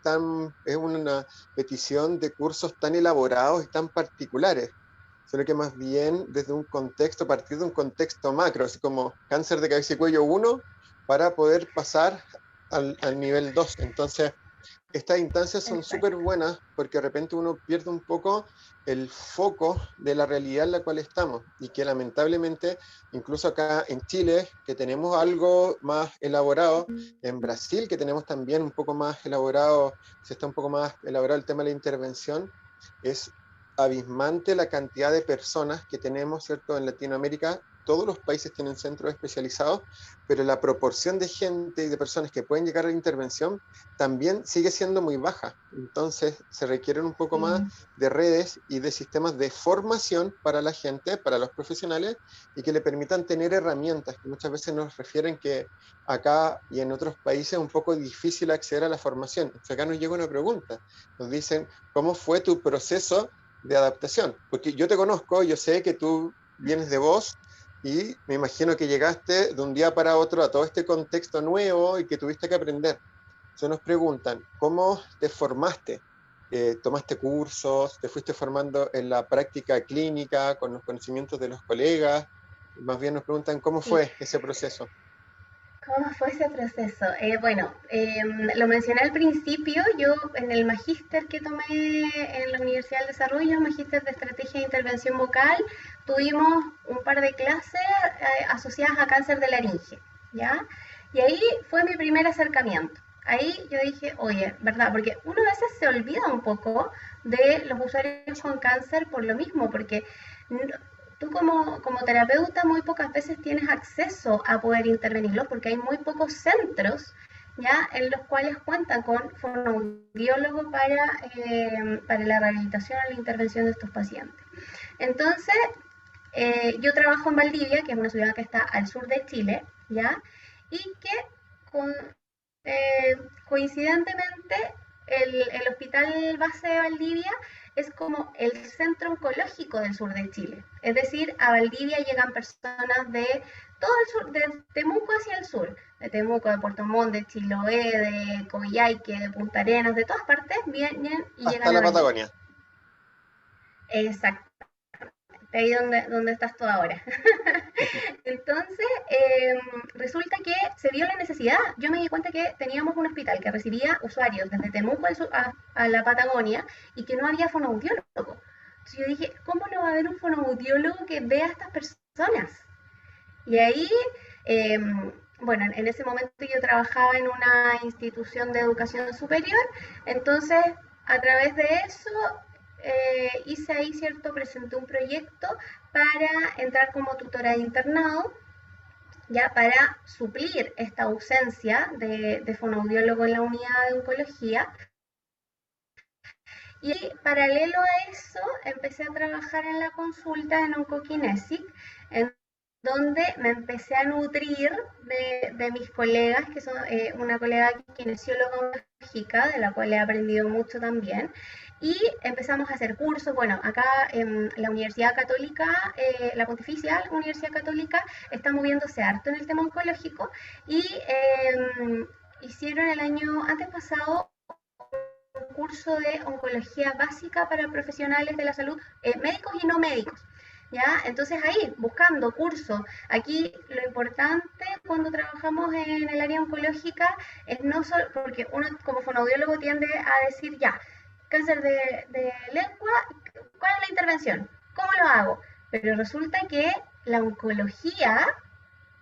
una petición de cursos tan elaborados y tan particulares, sino que más bien desde un contexto, a partir de un contexto macro, así como cáncer de cabeza y cuello 1, para poder pasar al nivel 2. Entonces, estas instancias son súper Exacto. buenas porque de repente uno pierde un poco el foco de la realidad en la cual estamos y que lamentablemente, incluso acá en Chile, que tenemos algo más elaborado, en Brasil, que tenemos también un poco más elaborado, se está un poco más elaborado el tema de la intervención, es abismante la cantidad de personas que tenemos, ¿cierto? En Latinoamérica, todos los países tienen centros especializados, pero la proporción de gente y de personas que pueden llegar a la intervención también sigue siendo muy baja. Entonces se requieren un poco más Sí. de redes y de sistemas de formación para la gente, para los profesionales, y que le permitan tener herramientas, que muchas veces nos refieren que acá y en otros países es un poco difícil acceder a la formación. Entonces acá nos llega una pregunta, nos dicen, ¿cómo fue tu proceso de adaptación? Porque yo te conozco, yo sé que tú vienes de vos, y me imagino que llegaste de un día para otro a todo este contexto nuevo y que tuviste que aprender. Se nos preguntan, ¿cómo te formaste? ¿Tomaste cursos? ¿Te fuiste formando en la práctica clínica con los conocimientos de los colegas? Más bien nos preguntan, ¿cómo Sí. fue ese proceso? ¿Cómo fue ese proceso? Bueno, lo mencioné al principio, yo en el magíster que tomé en la Universidad del Desarrollo, magíster de Estrategia de Intervención Vocal, tuvimos un par de clases asociadas a cáncer de laringe, ¿ya? Y ahí fue mi primer acercamiento. Ahí yo dije, oye, ¿verdad? Porque uno a veces se olvida un poco de los usuarios con cáncer por lo mismo, porque tú como terapeuta muy pocas veces tienes acceso a poder intervenirlos porque hay muy pocos centros ya en los cuales cuentan con fonoaudiólogo para la rehabilitación o la intervención de estos pacientes. Entonces, yo trabajo en Valdivia, que es una ciudad que está al sur de Chile, ¿ya? Y que con, eh, coincidentemente el hospital base de Valdivia es como el centro oncológico del sur de Chile. Es decir, a Valdivia llegan personas de todo el sur, de Temuco hacia el sur, de Temuco, de Puerto Montt, de Chiloé, de Coyhaique, de Punta Arenas, de todas partes vienen y Hasta llegan a la Valdivia. Patagonia. Exacto, ahí donde estás tú ahora. Entonces, resulta que se vio la necesidad. Yo me di cuenta que teníamos un hospital que recibía usuarios desde Temuco a la Patagonia y que no había fonoaudiólogo. Entonces yo dije, ¿cómo no va a haber un fonoaudiólogo que vea a estas personas? Y ahí, eh, bueno, en ese momento yo trabajaba en una institución de educación superior, entonces a través de eso hice ahí, ¿cierto? Presenté un proyecto para entrar como tutora de internado, ya para suplir esta ausencia de fonoaudiólogo en la unidad de oncología. Y paralelo a eso, empecé a trabajar en la consulta en Oncokinesic, en donde me empecé a nutrir de mis colegas, que son una colega kinesióloga oncológica, de la cual he aprendido mucho también, y empezamos a hacer cursos. Bueno, acá en la Universidad Católica, la Pontificia Universidad Católica, está moviéndose harto en el tema oncológico, y hicieron el año antes pasado un curso de oncología básica para profesionales de la salud, médicos y no médicos. ¿Ya? Entonces ahí, buscando cursos. Aquí lo importante cuando trabajamos en el área oncológica es no solo, porque uno como fonoaudiólogo tiende a decir, ya, cáncer de lengua, ¿cuál es la intervención? ¿Cómo lo hago? Pero resulta que la oncología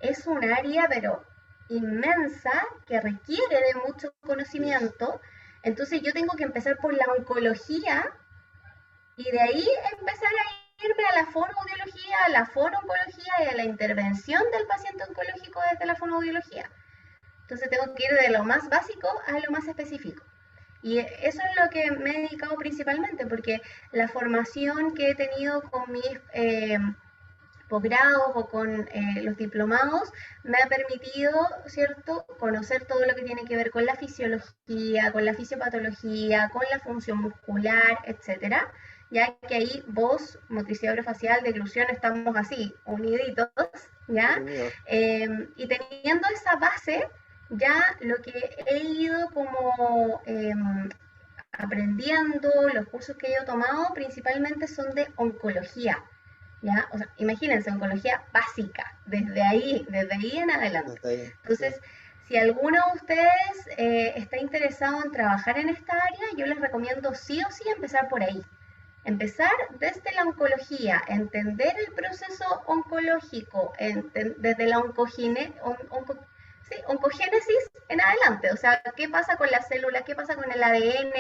es un área, pero inmensa, que requiere de mucho Yes. conocimiento. Entonces yo tengo que empezar por la oncología y de ahí empezar a irme a la fonoaudiología, a la fonooncología y a la intervención del paciente oncológico desde la fonoaudiología. Entonces tengo que ir de lo más básico a lo más específico. Y eso es lo que me he dedicado principalmente, porque la formación que he tenido con mis posgrados o con los diplomados me ha permitido, ¿cierto?, conocer todo lo que tiene que ver con la fisiología, con la fisiopatología, con la función muscular, etcétera, ya que ahí voz, motricidad orofacial, deglución, estamos así, uniditos, ¿ya? Unido. Y teniendo esa base, ya lo que he ido como aprendiendo, los cursos que yo he tomado principalmente son de oncología, ¿ya? O sea, imagínense, oncología básica, desde ahí en adelante. Desde ahí, sí. Entonces, si alguno de ustedes está interesado en trabajar en esta área, yo les recomiendo sí o sí empezar por ahí. Empezar desde la oncología, entender el proceso oncológico, desde la sí, oncogénesis en adelante. O sea, qué pasa con las células, qué pasa con el ADN,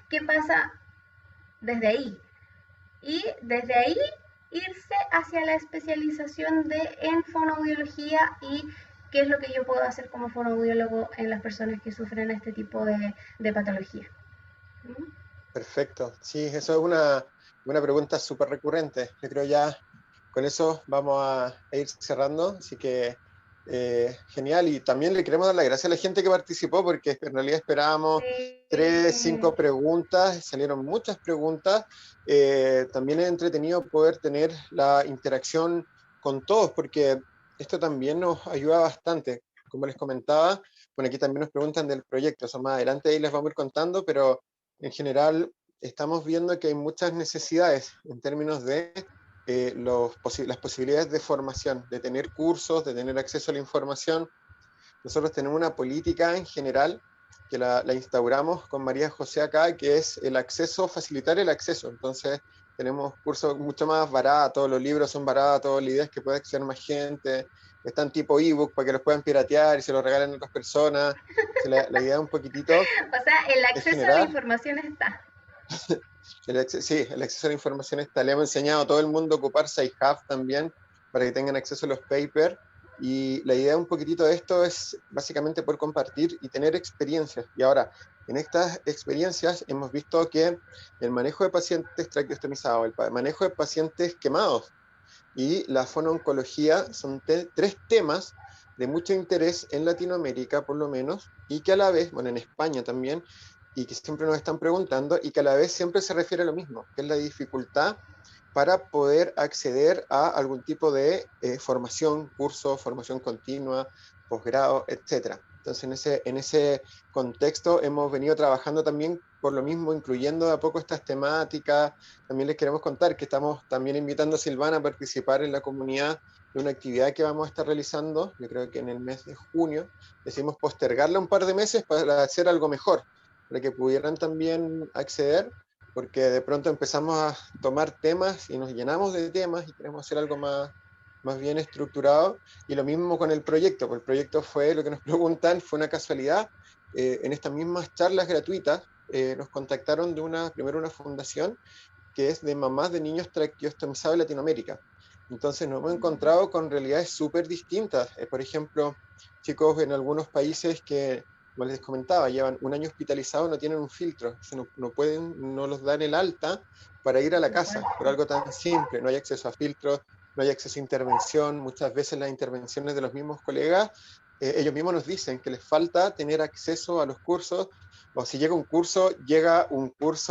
qué pasa desde ahí. Y desde ahí irse hacia la especialización en fonoaudiología y qué es lo que yo puedo hacer como fonoaudiólogo en las personas que sufren este tipo de patología. ¿Mm? Perfecto. Sí, eso es una pregunta súper recurrente. Yo creo ya con eso vamos a ir cerrando. Así que genial. Y también le queremos dar las gracias a la gente que participó, porque en realidad esperábamos Sí. 3, 5 preguntas, salieron muchas preguntas. También es entretenido poder tener la interacción con todos, porque esto también nos ayuda bastante. Como les comentaba, bueno, aquí también nos preguntan del proyecto, eso más adelante ahí les vamos a ir contando, pero en general estamos viendo que hay muchas necesidades en términos de las posibilidades de formación, de tener cursos, de tener acceso a la información. Nosotros tenemos una política en general que la instauramos con María José acá, que es el acceso, facilitar el acceso. Entonces tenemos cursos mucho más baratos, los libros son baratos, la idea es que pueda acceder más gente, están tipo ebook para que los puedan piratear y se los regalen a otras personas. O sea, la idea un poquitito O sea, el es acceso a la generar información está. sí, el acceso a la información está. Le hemos enseñado a todo el mundo a ocupar SciHub también para que tengan acceso a los papers. Y la idea un poquitito de esto es básicamente poder compartir y tener experiencias. Y ahora, en estas experiencias hemos visto que el manejo de pacientes traqueostomizados, el manejo de pacientes quemados y la fonooncología son tres temas de mucho interés en Latinoamérica, por lo menos, y que a la vez, bueno, en España también, y que siempre nos están preguntando, y que a la vez siempre se refiere a lo mismo, que es la dificultad para poder acceder a algún tipo de formación, curso, formación continua, posgrado, etcétera. Entonces, en ese contexto hemos venido trabajando también por lo mismo, incluyendo de a poco estas temáticas. También les queremos contar que estamos también invitando a Silvana a participar en la comunidad de una actividad que vamos a estar realizando, yo creo que en el mes de junio. Decidimos postergarla un par de meses para hacer algo mejor, para que pudieran también acceder, porque de pronto empezamos a tomar temas y nos llenamos de temas y queremos hacer algo más bien estructurado. Y lo mismo con el proyecto, porque el proyecto fue, lo que nos preguntan, fue una casualidad. En estas mismas charlas gratuitas nos contactaron primero una fundación que es de mamás de niños traqueostomizados en Latinoamérica. Entonces nos hemos encontrado con realidades súper distintas. Por ejemplo, chicos en algunos países que, como les comentaba, llevan un año hospitalizados, no tienen un filtro, no pueden, no los dan el alta para ir a Por la casa, por supuesto. algo tan simple, no hay acceso a filtros, no hay acceso a intervención, muchas veces las intervenciones de los mismos colegas, ellos mismos nos dicen que les falta tener acceso a los cursos, o si llega un curso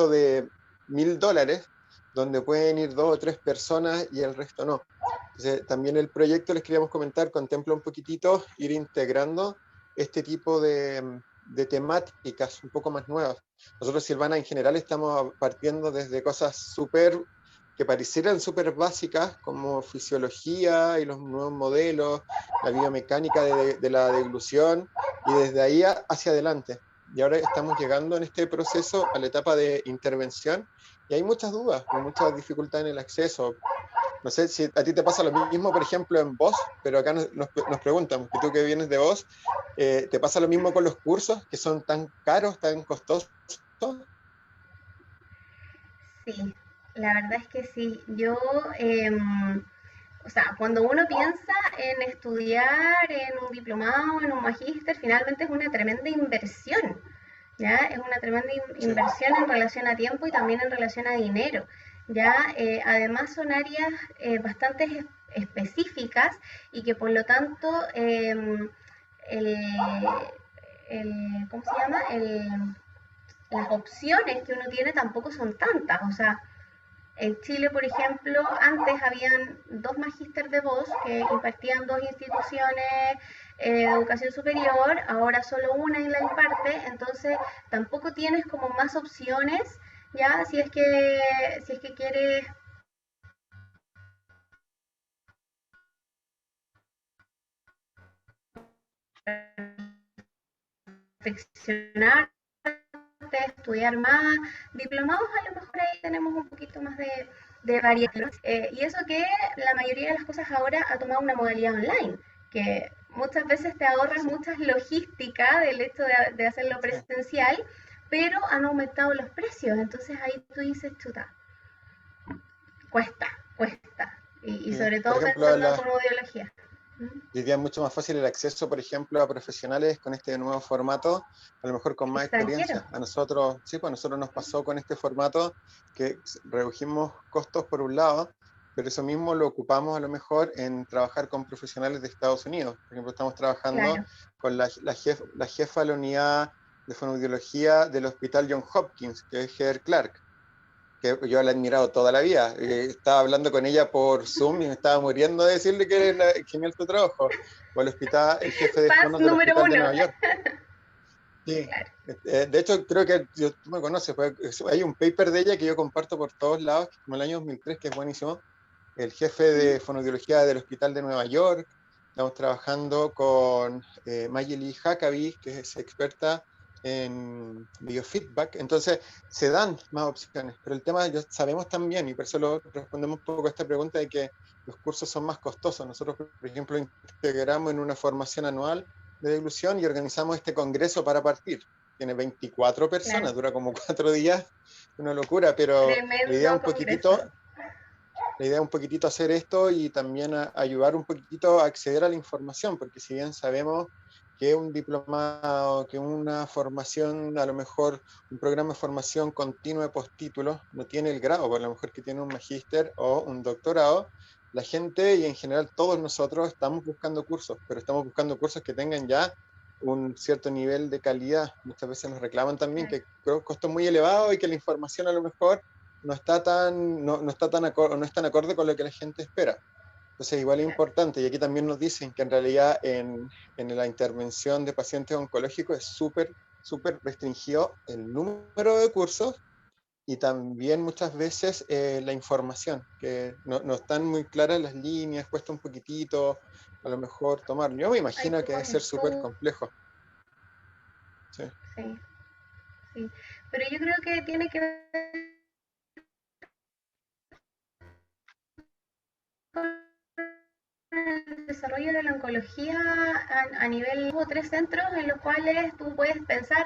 de $1000, donde pueden ir 2 o 3 personas y el resto no. Entonces, también el proyecto, les queríamos comentar, contempla un poquitito ir integrando este tipo de temáticas un poco más nuevas. Nosotros, Silvana, en general estamos partiendo desde cosas que parecieran súper básicas, como fisiología y los nuevos modelos, la biomecánica de la deglución, y desde ahí hacia adelante. Y ahora estamos llegando en este proceso a la etapa de intervención, y hay muchas dudas, hay muchas dificultades en el acceso. No sé si a ti te pasa lo mismo, por ejemplo, en voz, pero acá nos preguntan, que tú que vienes de voz, ¿te pasa lo mismo con los cursos, que son tan caros, tan costosos? Sí, la verdad es que sí. O sea, cuando uno piensa en estudiar en un diplomado, en un magíster, finalmente es una tremenda inversión, ¿ya? Es una tremenda Sí, inversión en relación a tiempo y también en relación a dinero, ¿ya? Además son áreas bastante específicas y que por lo tanto el, ¿cómo se llama? Las opciones que uno tiene tampoco son tantas, o sea, En Chile, por ejemplo, antes habían 2 magíster de voz que impartían 2 instituciones de educación superior, ahora solo una y la imparte, entonces tampoco tienes como más opciones, ya, si es que quieres perfeccionar, estudiar más, diplomados, a lo mejor ahí tenemos un poquito más de variedad. ¿No? Y eso que la mayoría de las cosas ahora ha tomado una modalidad online, que muchas veces te ahorras Sí, muchas logística del hecho de hacerlo sí. presencial, pero han aumentado los precios, entonces ahí tú dices, chuta, cuesta, cuesta, y Sí. sobre Por todo ejemplo, pensando en fonoaudiología. hoy día es mucho más fácil el acceso, por ejemplo, a profesionales con este nuevo formato, a lo mejor con más Extranjero, experiencia. A nosotros, sí, pues a nosotros nos pasó con este formato que redujimos costos por un lado, pero eso mismo lo ocupamos a lo mejor en trabajar con profesionales de Estados Unidos. Por ejemplo, estamos trabajando claro. con la jefa de la unidad de fonoaudiología del Hospital John Hopkins, que es Heather Clark, que yo la he admirado toda la vida. Estaba hablando con ella por Zoom y me estaba muriendo de decirle que era genial tu trabajo. O el hospital, el jefe de Paz fonos del número Hospital de uno. Nueva York. Sí. Claro. De hecho, creo que tú me conoces, pues, hay un paper de ella que yo comparto por todos lados, que es como el año 2003, que es buenísimo. El jefe de fonoaudiología del Hospital de Nueva York. Estamos trabajando con Mayeli Huckabee, que es experta en biofeedback. Entonces, se dan más opciones, pero el tema, sabemos también, y por eso respondemos un poco a esta pregunta de que los cursos son más costosos. Nosotros, por ejemplo, integramos en una formación anual de deglución y organizamos este congreso para partir. Tiene 24 Claro. personas, dura como 4 días, una locura, pero la idea es Tremendo un congreso. poquitito hacer esto y también ayudar un poquitito a acceder a la información, porque si bien sabemos que un diplomado, que una formación, a lo mejor un programa de formación continua de postítulos no tiene el grado, por lo mejor que tiene un magíster o un doctorado, la gente y en general todos nosotros estamos buscando cursos, pero estamos buscando cursos que tengan ya un cierto nivel de calidad. Muchas veces nos reclaman también Claro. que costos muy elevados y que la información a lo mejor no es tan acorde con lo que la gente espera. Entonces, igual es Claro. importante, y aquí también nos dicen que en realidad en la intervención de pacientes oncológicos es súper restringido el número de cursos y también muchas veces la información, que no están muy claras las líneas, cuesta un poquitito a lo mejor tomar. Yo me Hay imagino que debe pocos ser súper estudios, complejo. Sí. sí, sí. Pero yo creo que tiene que ver con el desarrollo de la oncología a nivel, hubo 3 centros en los cuales tú puedes pensar,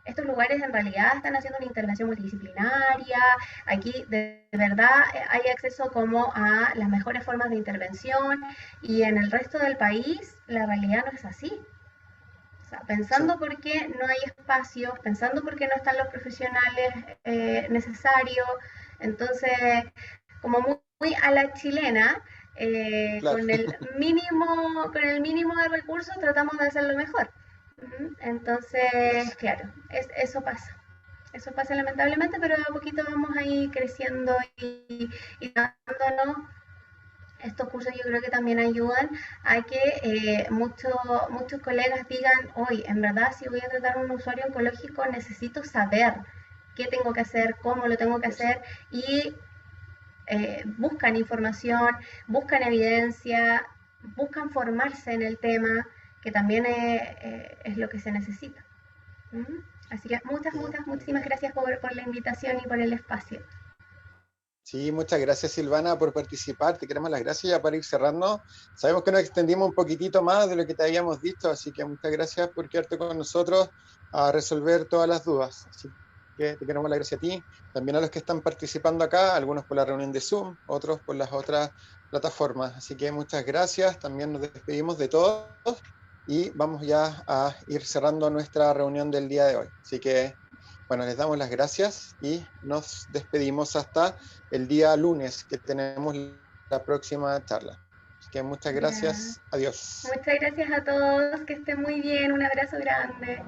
estos lugares en realidad están haciendo una intervención multidisciplinaria, aquí de verdad hay acceso como a las mejores formas de intervención y en el resto del país la realidad no es así. O sea, Sí. pensando por qué no hay espacios, pensando por qué no están los profesionales necesarios, entonces, como muy a la chilena, Claro. con el mínimo de recursos tratamos de hacerlo mejor. Entonces, Gracias. claro, eso pasa. Eso pasa lamentablemente, pero de a poquito vamos a ir creciendo y dándonos estos cursos. Yo creo que también ayudan a que muchos colegas digan, hoy, en verdad, si voy a tratar a un usuario oncológico, necesito saber qué tengo que hacer, cómo lo tengo que Eso. hacer, y buscan información, buscan evidencia, buscan formarse en el tema, que también es lo que se necesita. ¿Mm? Así que muchísimas gracias por la invitación y por el espacio. Sí, muchas gracias Silvana por participar, te queremos las gracias ya para ir cerrando. Sabemos que nos extendimos un poquitito más de lo que te habíamos dicho, así que muchas gracias por quedarte con nosotros a resolver todas las dudas. Así que te queremos las gracias a ti, también a los que están participando acá, algunos por la reunión de Zoom, otros por las otras plataformas. Así que muchas gracias, también nos despedimos de todos y vamos ya a ir cerrando nuestra reunión del día de hoy. Así que, bueno, les damos las gracias y nos despedimos hasta el día lunes que tenemos la próxima charla. Así que muchas Ya. gracias. Adiós. Muchas gracias a todos, que estén muy bien, un abrazo grande.